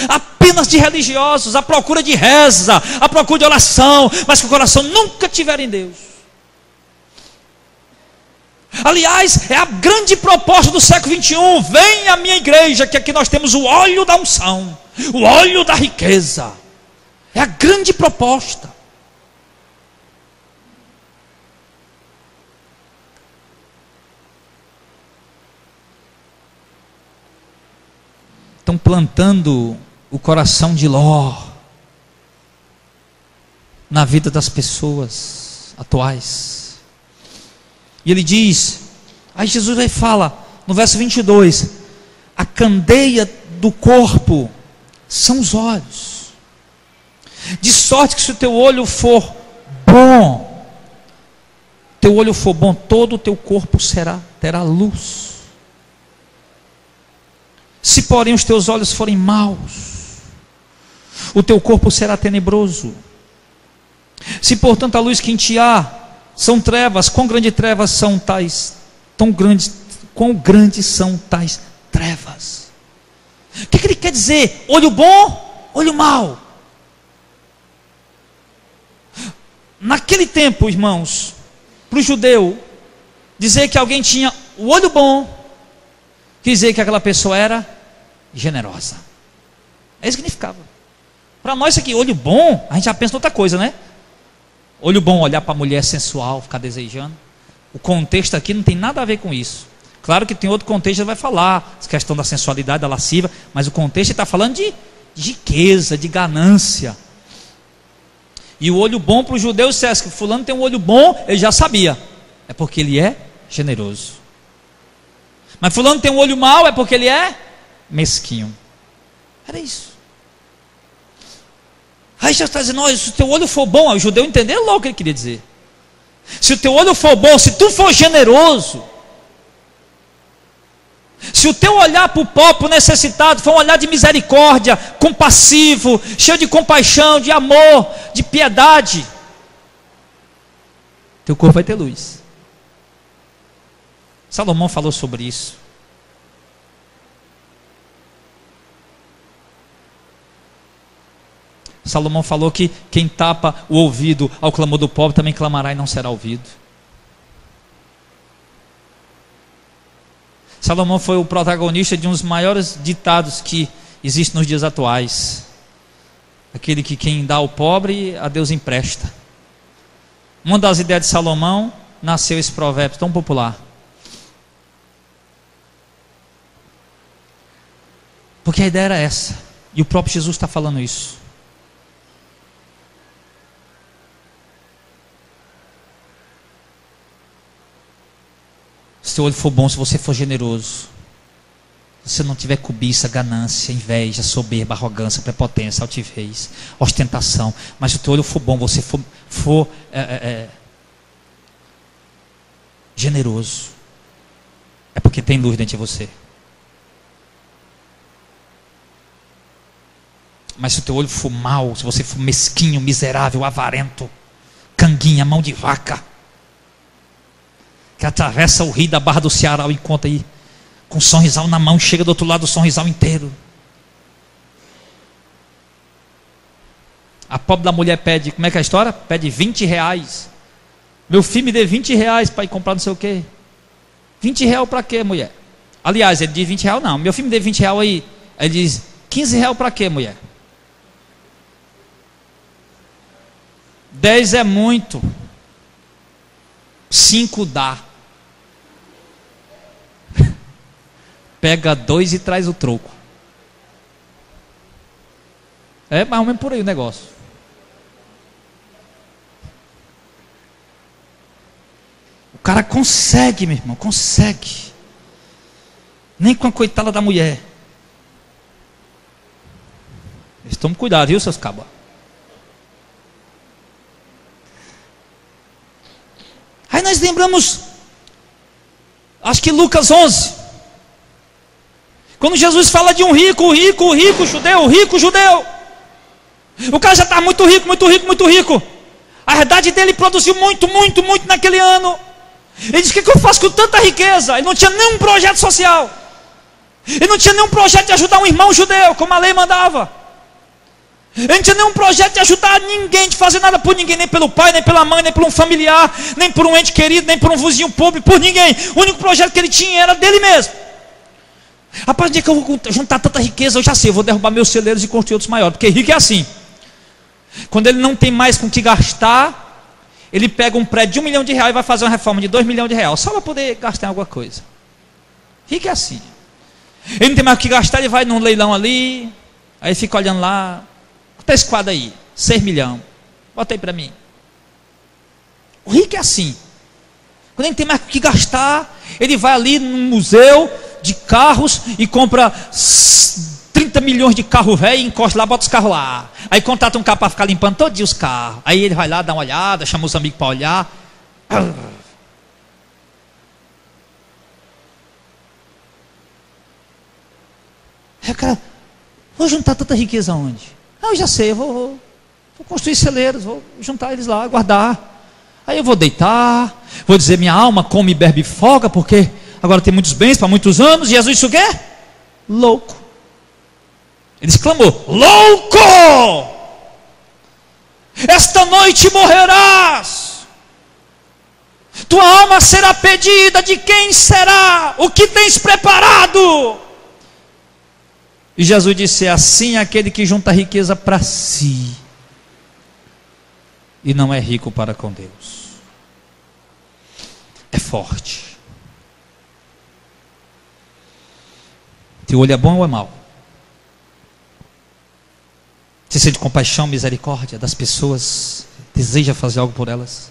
apenas de religiosos, à procura de reza, à procura de oração, mas que o coração nunca estiver em Deus. Aliás, é a grande proposta do século 21. Vem à minha igreja, que aqui nós temos o óleo da unção, o óleo da riqueza. É a grande proposta. Estão plantando o coração de Ló na vida das pessoas atuais. E ele diz, aí Jesus vai falar no verso 22, a candeia do corpo são os olhos, de sorte que se o teu olho for bom, todo o teu corpo terá luz. Se porém os teus olhos forem maus, o teu corpo será tenebroso. Se portanto a luz que em ti há são trevas, quão grandes trevas são tais, quão grandes são tais trevas. O que ele quer dizer? Olho bom, olho mau. Naquele tempo, irmãos, para o judeu, dizer que alguém tinha o olho bom, quer dizer que aquela pessoa era generosa. É isso que significava. Para nós isso aqui, olho bom, a gente já pensa em outra coisa, né? Olho bom, olhar para a mulher sensual, ficar desejando. O contexto aqui não tem nada a ver com isso. Claro que tem outro contexto, ele vai falar, a questão da sensualidade, da lasciva, mas o contexto está falando de riqueza, de ganância. E o olho bom para o judeu, se que fulano tem um olho bom, ele já sabia. É porque ele é generoso. Mas fulano tem um olho mau, é porque ele é mesquinho. Era isso. Aí já está dizendo, se o teu olho for bom, aí o judeu entendeu logo o que ele queria dizer. Se o teu olho for bom, se tu for generoso, se o teu olhar para o pobre, para o necessitado, for um olhar de misericórdia, compassivo, cheio de compaixão, de amor, de piedade, teu corpo vai ter luz. Salomão falou sobre isso. Salomão falou que quem tapa o ouvido ao clamor do pobre também clamará e não será ouvido. Salomão foi o protagonista de um dos maiores ditados que existem nos dias atuais. Aquele que quem dá ao pobre, a Deus empresta. Uma das ideias de Salomão nasceu esse provérbio tão popular. Porque a ideia era essa. E o próprio Jesus está falando isso. Se o olho for bom, se você for generoso, se você não tiver cobiça, ganância, inveja, soberba, arrogância, prepotência, altivez, ostentação, mas se o teu olho for bom, você for generoso, é porque tem luz dentro de você. Mas se o teu olho for mau, se você for mesquinho, miserável, avarento, canguinha, mão de vaca, que atravessa o rio da Barra do Ceará e encontra aí, com um sorrisal na mão, chega do outro lado do sorrisal inteiro. A pobre da mulher pede, como é que é a história? Pede 20 reais. Meu filho me dê 20 reais para ir comprar não sei o quê. 20 reais para quê, mulher? Aliás, ele diz 20 reais não. Meu filho me dê 20 reais aí. Aí ele diz, 15 reais para quê, mulher? 10 é muito. 5 dá. Pega 2 e traz o troco. É mais ou menos por aí o negócio. O cara consegue, meu irmão, consegue. Nem com a coitada da mulher. Tome cuidado, viu, seus cabas? Aí nós lembramos, acho que Lucas 11. Quando Jesus fala de um rico judeu. O cara já está muito rico. A verdade dele produziu muito naquele ano. Ele disse, o que eu faço com tanta riqueza? Ele não tinha nenhum projeto social. Ele não tinha nenhum projeto de ajudar um irmão judeu, como a lei mandava. Ele não tinha nenhum projeto de ajudar ninguém, de fazer nada por ninguém, nem pelo pai, nem pela mãe, nem por um familiar, nem por um ente querido, nem por um vizinho público, por ninguém. O único projeto que ele tinha era dele mesmo. Rapaz, no dia que eu vou juntar tanta riqueza, eu já sei, eu vou derrubar meus celeiros e construir outros maiores, porque rico é assim. Quando ele não tem mais com o que gastar, ele pega um prédio de R$1 milhão e vai fazer uma reforma de R$2 milhões, só para poder gastar em alguma coisa. Rico é assim. Ele não tem mais o que gastar, ele vai num leilão ali, aí fica olhando lá, quanto é esse quadro aí? 6 milhões, bota aí para mim. O rico é assim. Quando ele não tem mais o que gastar, ele vai ali num museu de carros e compra 30 milhões de carro velho e encosta lá, bota os carros lá. Aí contrata um cara para ficar limpando todos os carros. Aí ele vai lá, dá uma olhada, chama os amigos para olhar. Aí o cara, vou juntar tanta riqueza onde? Eu já sei, eu vou construir celeiros, vou juntar eles lá, guardar. Aí eu vou deitar, vou dizer, minha alma come, bebe e folga, porque agora tem muitos bens para muitos anos. E Jesus disse o quê? Louco. Ele exclamou, louco! Esta noite morrerás. Tua alma será pedida, de quem será? O que tens preparado? E Jesus disse, assim aquele que junta riqueza para si e não é rico para com Deus. É forte. Teu olho é bom ou é mau? Você sente compaixão, misericórdia das pessoas? Deseja fazer algo por elas?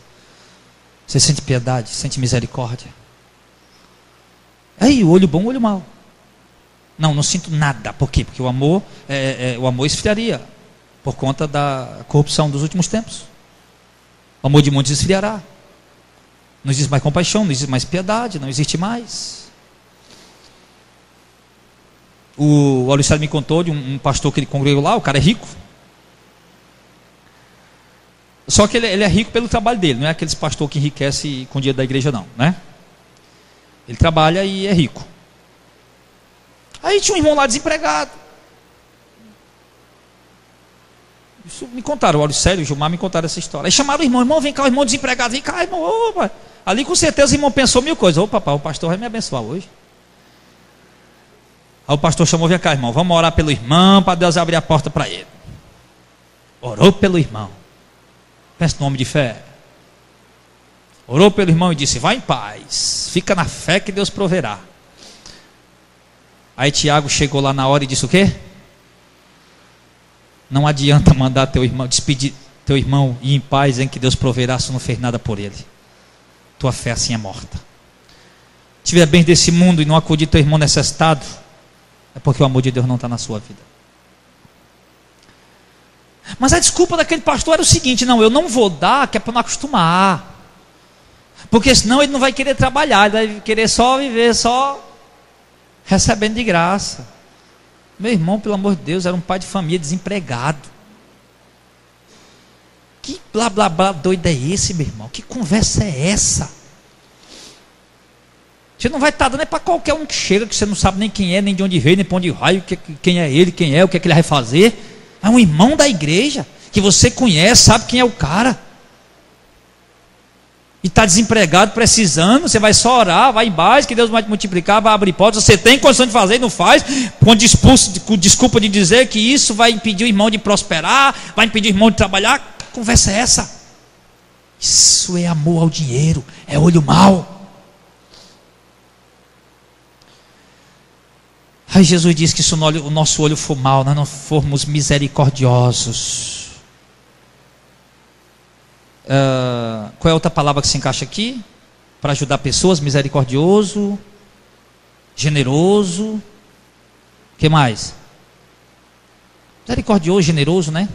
Você sente piedade, sente misericórdia? Aí, o olho bom, o olho mau? Não sinto nada. Por quê? Porque o amor esfriaria por conta da corrupção dos últimos tempos. O amor de muitos esfriará. Não existe mais compaixão, não existe mais piedade, não existe mais. O Auricélio me contou de um pastor que ele congregou lá, o cara é rico. Só que ele é rico pelo trabalho dele, não é aqueles pastor que enriquece com o dinheiro da igreja não, né? Ele trabalha e é rico. Aí tinha um irmão lá desempregado. Isso me contaram, o Auricélio e o Gilmar me contaram essa história. Aí chamaram o irmão, vem cá, o irmão desempregado, vem cá, irmão, opa. Ali com certeza o irmão pensou mil coisas. Ô papai, o pastor vai me abençoar hoje. Aí o pastor chamou, vem cá, irmão, vamos orar pelo irmão, para Deus abrir a porta para ele. Orou pelo irmão. Pensa no homem de fé. Orou pelo irmão e disse, vai em paz, fica na fé que Deus proverá. Aí Tiago chegou lá na hora e disse o quê? Não adianta mandar teu irmão, despedir teu irmão e ir em paz em que Deus proverá se não fez nada por ele. Tua fé assim é morta. Se tiver bem desse mundo e não acudir teu irmão necessitado, é porque o amor de Deus não está na sua vida. Mas a desculpa daquele pastor era o seguinte, não, eu não vou dar, que é para não acostumar. Porque senão ele não vai querer trabalhar, ele vai querer só viver, só recebendo de graça. Meu irmão, pelo amor de Deus, era um pai de família desempregado. Que blá blá blá doido é esse, meu irmão? Que conversa é essa? Você não vai estar dando para qualquer um que chega, que você não sabe nem quem é, nem de onde veio, nem para onde vai, quem é ele, quem é, o que é que ele vai fazer. É um irmão da igreja, que você conhece, sabe quem é o cara. E está desempregado, precisando, você vai só orar, vai em paz, que Deus vai te multiplicar, vai abrir portas, você tem condição de fazer e não faz, com desculpa de dizer que isso vai impedir o irmão de prosperar, vai impedir o irmão de trabalhar. Que conversa é essa? Isso é amor ao dinheiro, é olho mau. Aí Jesus diz que se o nosso olho for mau, nós não formos misericordiosos. Qual é a outra palavra que se encaixa aqui? Para ajudar pessoas, misericordioso, generoso. O que mais? Misericordioso, generoso, né?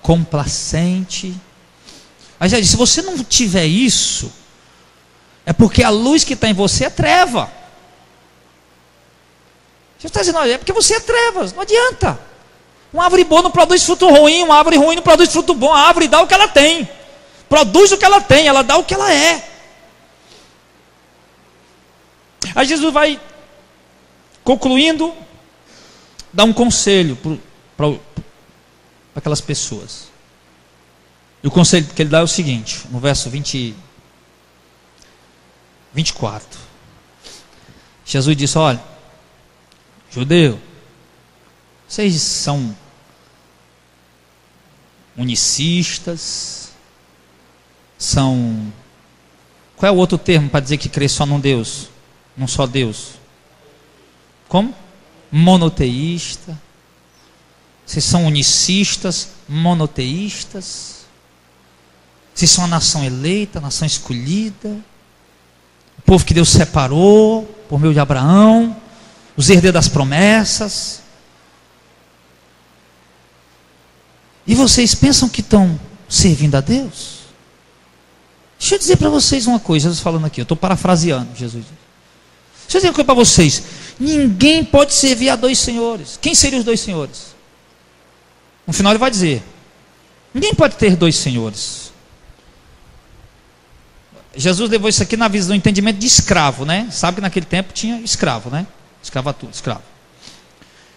Complacente. Aí já disse, se você não tiver isso, é porque a luz que está em você é treva. Você está dizendo, olha, é porque você é trevas, não adianta. Uma árvore boa não produz fruto ruim, uma árvore ruim não produz fruto bom. A árvore dá o que ela tem, produz o que ela tem, ela dá o que ela é. Aí Jesus vai, concluindo, dar um conselho para aquelas pessoas. E o conselho que ele dá é o seguinte, no verso 24. Jesus disse, olha, judeu, vocês são unicistas, são... Qual é o outro termo para dizer que crê só num Deus? Num só Deus? Como? Monoteísta. Vocês são unicistas, monoteístas. Vocês são a nação eleita, a nação escolhida, o povo que Deus separou por meio de Abraão, os herdeiros das promessas. E vocês pensam que estão servindo a Deus? Deixa eu dizer para vocês uma coisa, Jesus falando aqui, eu estou parafraseando Jesus. Deixa eu dizer uma coisa para vocês. Ninguém pode servir a dois senhores. Quem seriam os dois senhores? No final ele vai dizer: ninguém pode ter dois senhores. Jesus levou isso aqui na visão, no entendimento de escravo, né? Sabe que naquele tempo tinha escravo, né? Escravatura, escravo.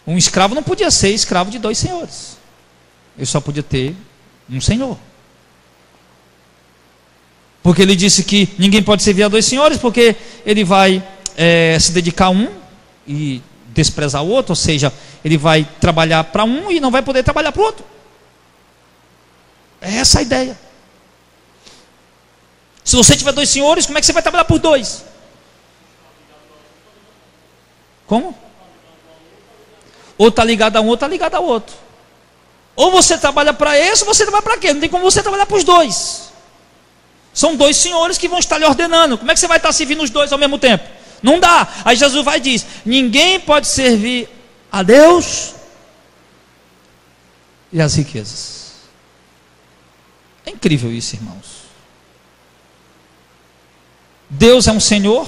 Um escravo não podia ser escravo de dois senhores. Ele só podia ter um senhor. Porque ele disse que ninguém pode servir a dois senhores, porque ele vai se dedicar a um e desprezar o outro, ou seja, ele vai trabalhar para um e não vai poder trabalhar para o outro. É essa a ideia. Se você tiver dois senhores, como é que você vai trabalhar por dois? Como? Ou está ligado a um, ou está ligado a outro. Ou você trabalha para esse, ou você trabalha para aquele. Não tem como você trabalhar para os dois. São dois senhores que vão estar lhe ordenando. Como é que você vai estar servindo os dois ao mesmo tempo? Não dá. Aí Jesus vai e diz: ninguém pode servir a Deus e as riquezas. É incrível isso, irmãos. Deus é um senhor,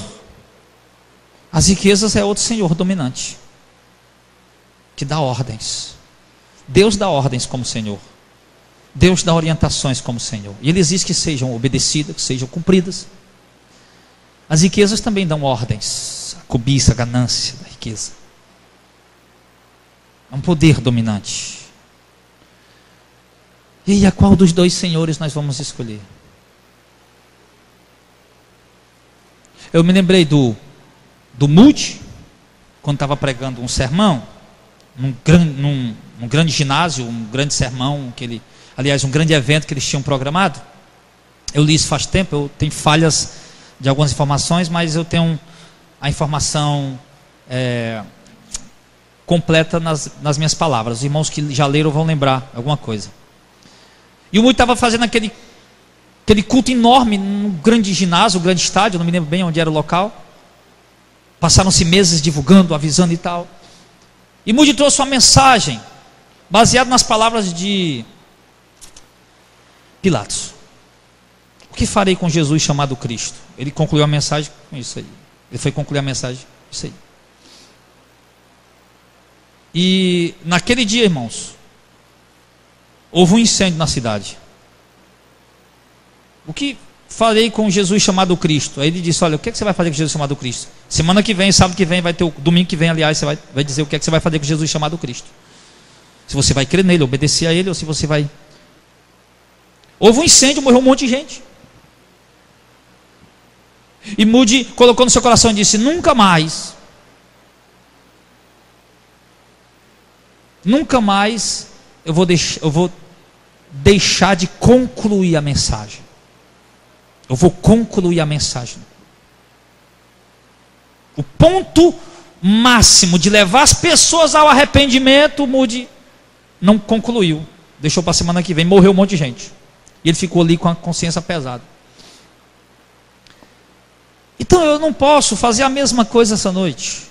as riquezas é outro senhor dominante, que dá ordens. Deus dá ordens como senhor. Deus dá orientações como senhor. E ele exige que sejam obedecidas, que sejam cumpridas. As riquezas também dão ordens. A cobiça, a ganância da riqueza. É um poder dominante. E a qual dos dois senhores nós vamos escolher? Eu me lembrei do Moody, quando estava pregando um sermão, num grande ginásio, um grande sermão, aliás, um grande evento que eles tinham programado. Eu li isso faz tempo, eu tenho falhas de algumas informações, mas eu tenho a informação completa nas minhas palavras. Os irmãos que já leram vão lembrar alguma coisa. E o Moody estava fazendo aquele culto enorme, num grande ginásio, um grande estádio, não me lembro bem onde era o local. Passaram-se meses divulgando, avisando e tal. E Moody trouxe uma mensagem baseada nas palavras de Pilatos. O que farei com Jesus chamado Cristo? Ele concluiu a mensagem com isso aí. Ele foi concluir a mensagem com isso aí. E naquele dia, irmãos, houve um incêndio na cidade. O que farei com Jesus chamado Cristo? Aí ele disse: olha, o que é que você vai fazer com Jesus chamado Cristo? Semana que vem, sábado que vem, vai ter domingo que vem, aliás, você vai dizer o que é que você vai fazer com Jesus chamado Cristo. Se você vai crer nele, obedecer a ele, ou se você vai... Houve um incêndio, morreu um monte de gente. E Moody colocou no seu coração e disse: nunca mais eu vou deixar de concluir a mensagem. Eu vou concluir a mensagem. O ponto máximo de levar as pessoas ao arrependimento, Moody não concluiu. Deixou para a semana que vem, morreu um monte de gente. E ele ficou ali com a consciência pesada. Então eu não posso fazer a mesma coisa essa noite.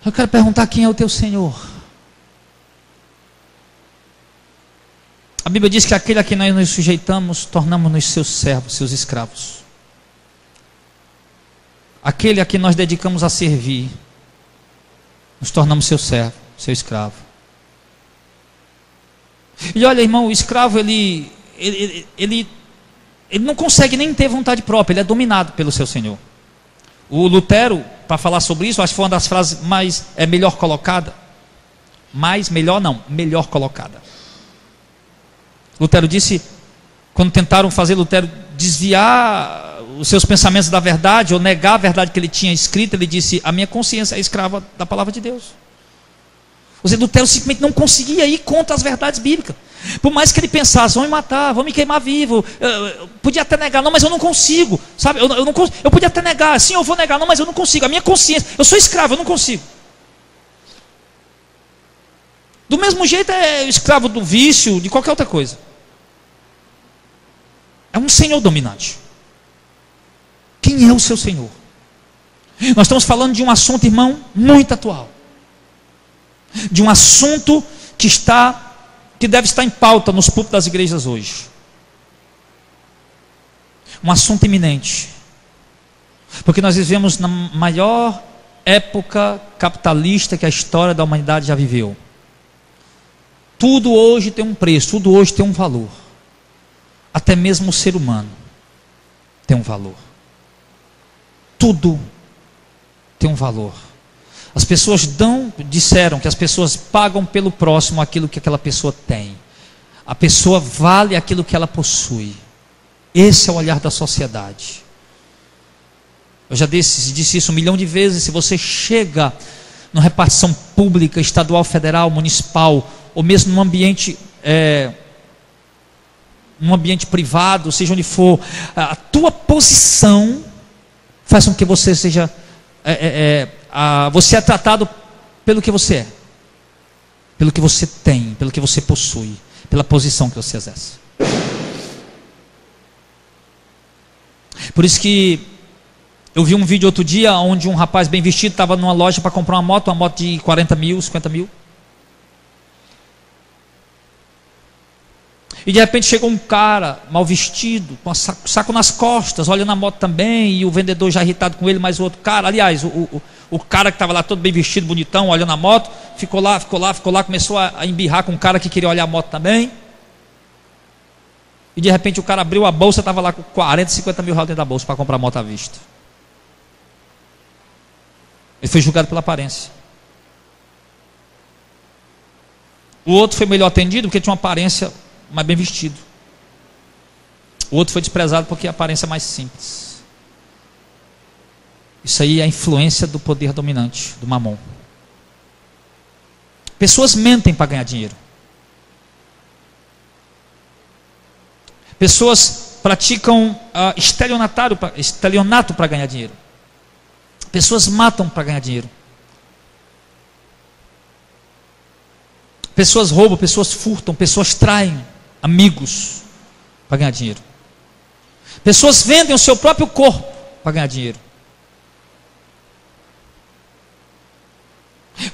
Eu quero perguntar: quem é o teu Senhor? A Bíblia diz que aquele a quem nós nos sujeitamos, tornamos-nos seus servos, seus escravos. Aquele a quem nós dedicamos a servir, nos tornamos seu servo, seu escravo. E olha, irmão, o escravo, ele não consegue nem ter vontade própria, ele é dominado pelo seu senhor. O Lutero, para falar sobre isso, acho que foi uma das frases melhor colocada. Melhor colocada. Lutero disse, quando tentaram fazer Lutero desviar os seus pensamentos da verdade, ou negar a verdade que ele tinha escrita, ele disse: a minha consciência é escrava da palavra de Deus. Ou seja, Lutero simplesmente não conseguia ir contra as verdades bíblicas. Por mais que ele pensasse: vão me matar, vão me queimar vivo, eu podia até negar, não, mas eu não consigo, sabe? Eu podia até negar, sim, eu vou negar, não, mas eu não consigo, a minha consciência, eu sou escravo, eu não consigo. Do mesmo jeito é escravo do vício, de qualquer outra coisa. É um senhor dominante. Quem é o seu senhor? Nós estamos falando de um assunto, irmão, muito atual. De um assunto que deve estar em pauta nos púlpitos das igrejas hoje. Um assunto iminente. Porque nós vivemos na maior época capitalista que a história da humanidade já viveu. Tudo hoje tem um preço, tudo hoje tem um valor. Até mesmo o ser humano tem um valor. Tudo tem um valor. As pessoas disseram que as pessoas pagam pelo próximo aquilo que aquela pessoa tem. A pessoa vale aquilo que ela possui. Esse é o olhar da sociedade. Eu já disse isso 1 milhão de vezes. Se você chega numa repartição pública, estadual, federal, municipal, ou mesmo num ambiente privado, seja onde for, a tua posição faz com que você seja você é tratado pelo que você é, pelo que você tem, pelo que você possui, pela posição que você exerce. Por isso que eu vi um vídeo outro dia onde um rapaz bem vestido estava numa loja para comprar uma moto de 40 mil, 50 mil. E de repente chegou um cara mal vestido, com um saco nas costas, olhando a moto também, e o vendedor já irritado com ele, mas o outro cara, aliás, o cara que estava lá todo bem vestido, bonitão, olhando a moto, ficou lá, começou a embirrar com o cara que queria olhar a moto também. E de repente o cara abriu a bolsa, estava lá com 40, 50 mil reais dentro da bolsa para comprar a moto à vista. Ele foi julgado pela aparência. O outro foi melhor atendido porque tinha uma aparência mais bem vestido. O outro foi desprezado porque a aparência é mais simples. Isso aí é a influência do poder dominante, do mamon. Pessoas mentem para ganhar dinheiro. Pessoas praticam estelionato para ganhar dinheiro. Pessoas matam para ganhar dinheiro. Pessoas roubam, pessoas furtam, pessoas traem amigos para ganhar dinheiro. Pessoas vendem o seu próprio corpo para ganhar dinheiro.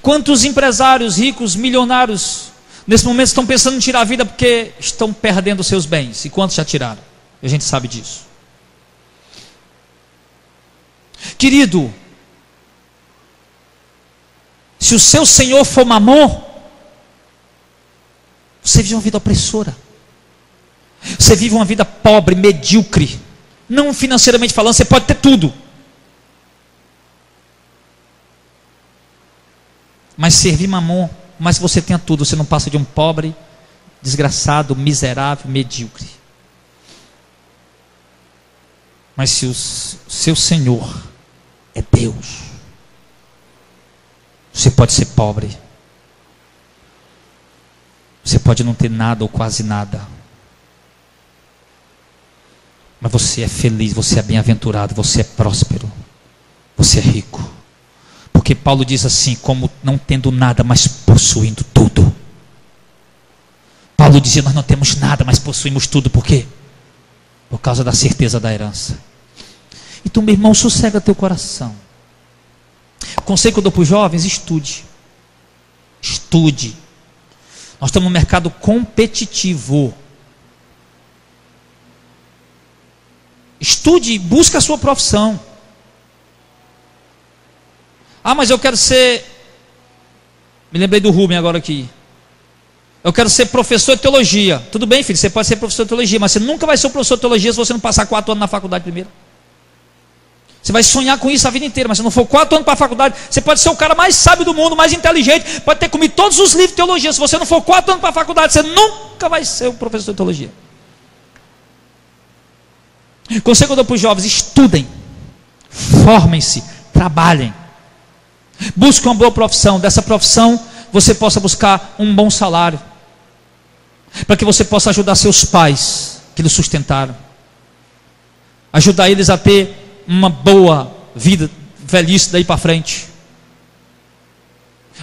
Quantos empresários ricos, milionários, nesse momento estão pensando em tirar a vida porque estão perdendo seus bens? E quantos já tiraram? A gente sabe disso. Querido, se o seu Senhor for mamon, você vive uma vida opressora. Você vive uma vida pobre, medíocre. Não financeiramente falando, você pode ter tudo. Mas servir mamon, mas se você tenha tudo, você não passa de um pobre, desgraçado, miserável, medíocre. Mas se o seu Senhor é Deus, você pode ser pobre. Você pode não ter nada ou quase nada. Mas você é feliz, você é bem-aventurado, você é próspero, você é rico. Porque Paulo diz assim, como não tendo nada, mas possuindo tudo. Paulo dizia, nós não temos nada, mas possuímos tudo. Por quê? Por causa da certeza da herança. Então, meu irmão, sossega teu coração. O conselho que eu dou para os jovens, estude. Estude. Nós estamos num mercado competitivo. Estude, busque a sua profissão. Ah, mas eu quero ser... Me lembrei do Rubem agora aqui. Eu quero ser professor de teologia. Tudo bem, filho, você pode ser professor de teologia, mas você nunca vai ser um professor de teologia se você não passar 4 anos na faculdade primeiro. Você vai sonhar com isso a vida inteira, mas se não for 4 anos para a faculdade, você pode ser o cara mais sábio do mundo, mais inteligente, pode ter comido todos os livros de teologia. Se você não for 4 anos para a faculdade, você nunca vai ser um professor de teologia. Conselho que eu dou para os jovens: estudem, formem-se, trabalhem, busquem uma boa profissão. Dessa profissão você possa buscar um bom salário, para que você possa ajudar seus pais que lhe sustentaram, ajudar eles a ter uma boa vida, velhice daí para frente,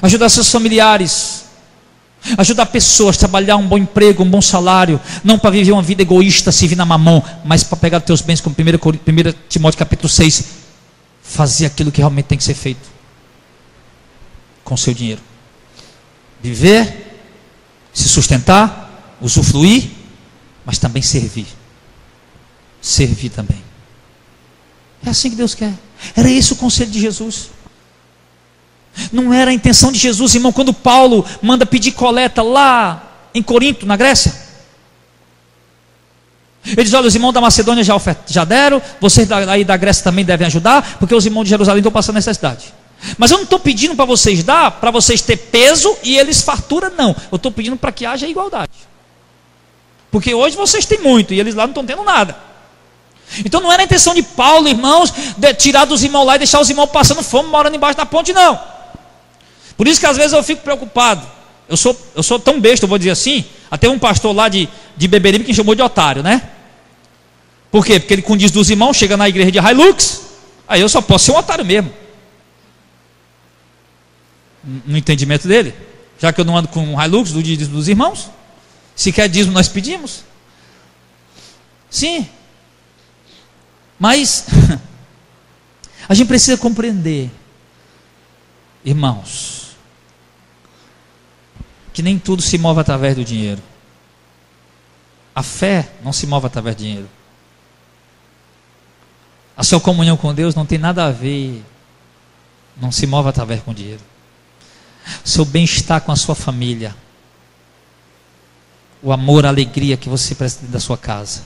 ajudar seus familiares, ajudar pessoas a trabalhar um bom emprego, um bom salário, não para viver uma vida egoísta, servir na mamão, mas para pegar os teus bens, como 1 Timóteo capítulo 6, fazer aquilo que realmente tem que ser feito com o seu dinheiro, viver, se sustentar, usufruir, mas também servir também. É assim que Deus quer. Era esse o conselho de Jesus. Não era a intenção de Jesus, irmão, quando Paulo manda pedir coleta lá em Corinto, na Grécia. Ele diz: olha, os irmãos da Macedônia já deram, vocês aí da Grécia também devem ajudar, porque os irmãos de Jerusalém estão passando necessidade. Mas eu não estou pedindo para vocês dar, para vocês ter peso e eles fartura, não. Eu estou pedindo para que haja igualdade. Porque hoje vocês têm muito e eles lá não estão tendo nada. Então não era a intenção de Paulo, irmãos, de tirar dos irmãos lá e deixar os irmãos passando fome, morando embaixo da ponte, não. Por isso que às vezes eu fico preocupado. Eu sou tão besta, eu vou dizer assim. Até um pastor lá de Beberibe que me chamou de otário, né? Por quê? Porque ele condiz dos irmãos, chega na igreja de Hilux, aí eu só posso ser um otário mesmo. No entendimento dele. Já que eu não ando com um Hilux do dízimo dos irmãos. Se quer dízimo nós pedimos. Sim. Mas a gente precisa compreender, irmãos, que nem tudo se move através do dinheiro. A fé não se move através do dinheiro. A sua comunhão com Deus não tem nada a ver, não se move através do dinheiro. O seu bem-estar com a sua família, o amor, a alegria que você precisa da sua casa,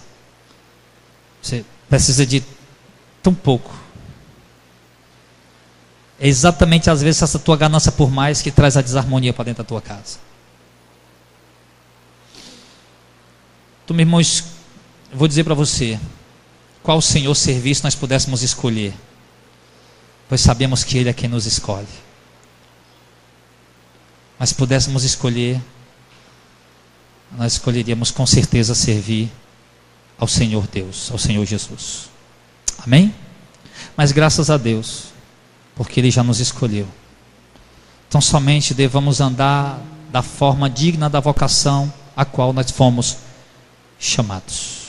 você precisa de tão pouco. É exatamente às vezes essa tua ganância por mais que traz a desarmonia para dentro da tua casa. Então, meus irmãos, eu vou dizer para você, qual Senhor serviço nós pudéssemos escolher, pois sabemos que Ele é quem nos escolhe. Mas se pudéssemos escolher, nós escolheríamos com certeza servir ao Senhor Deus, ao Senhor Jesus. Amém? Mas graças a Deus, porque Ele já nos escolheu. Então somente devamos andar da forma digna da vocação a qual nós fomos chamados.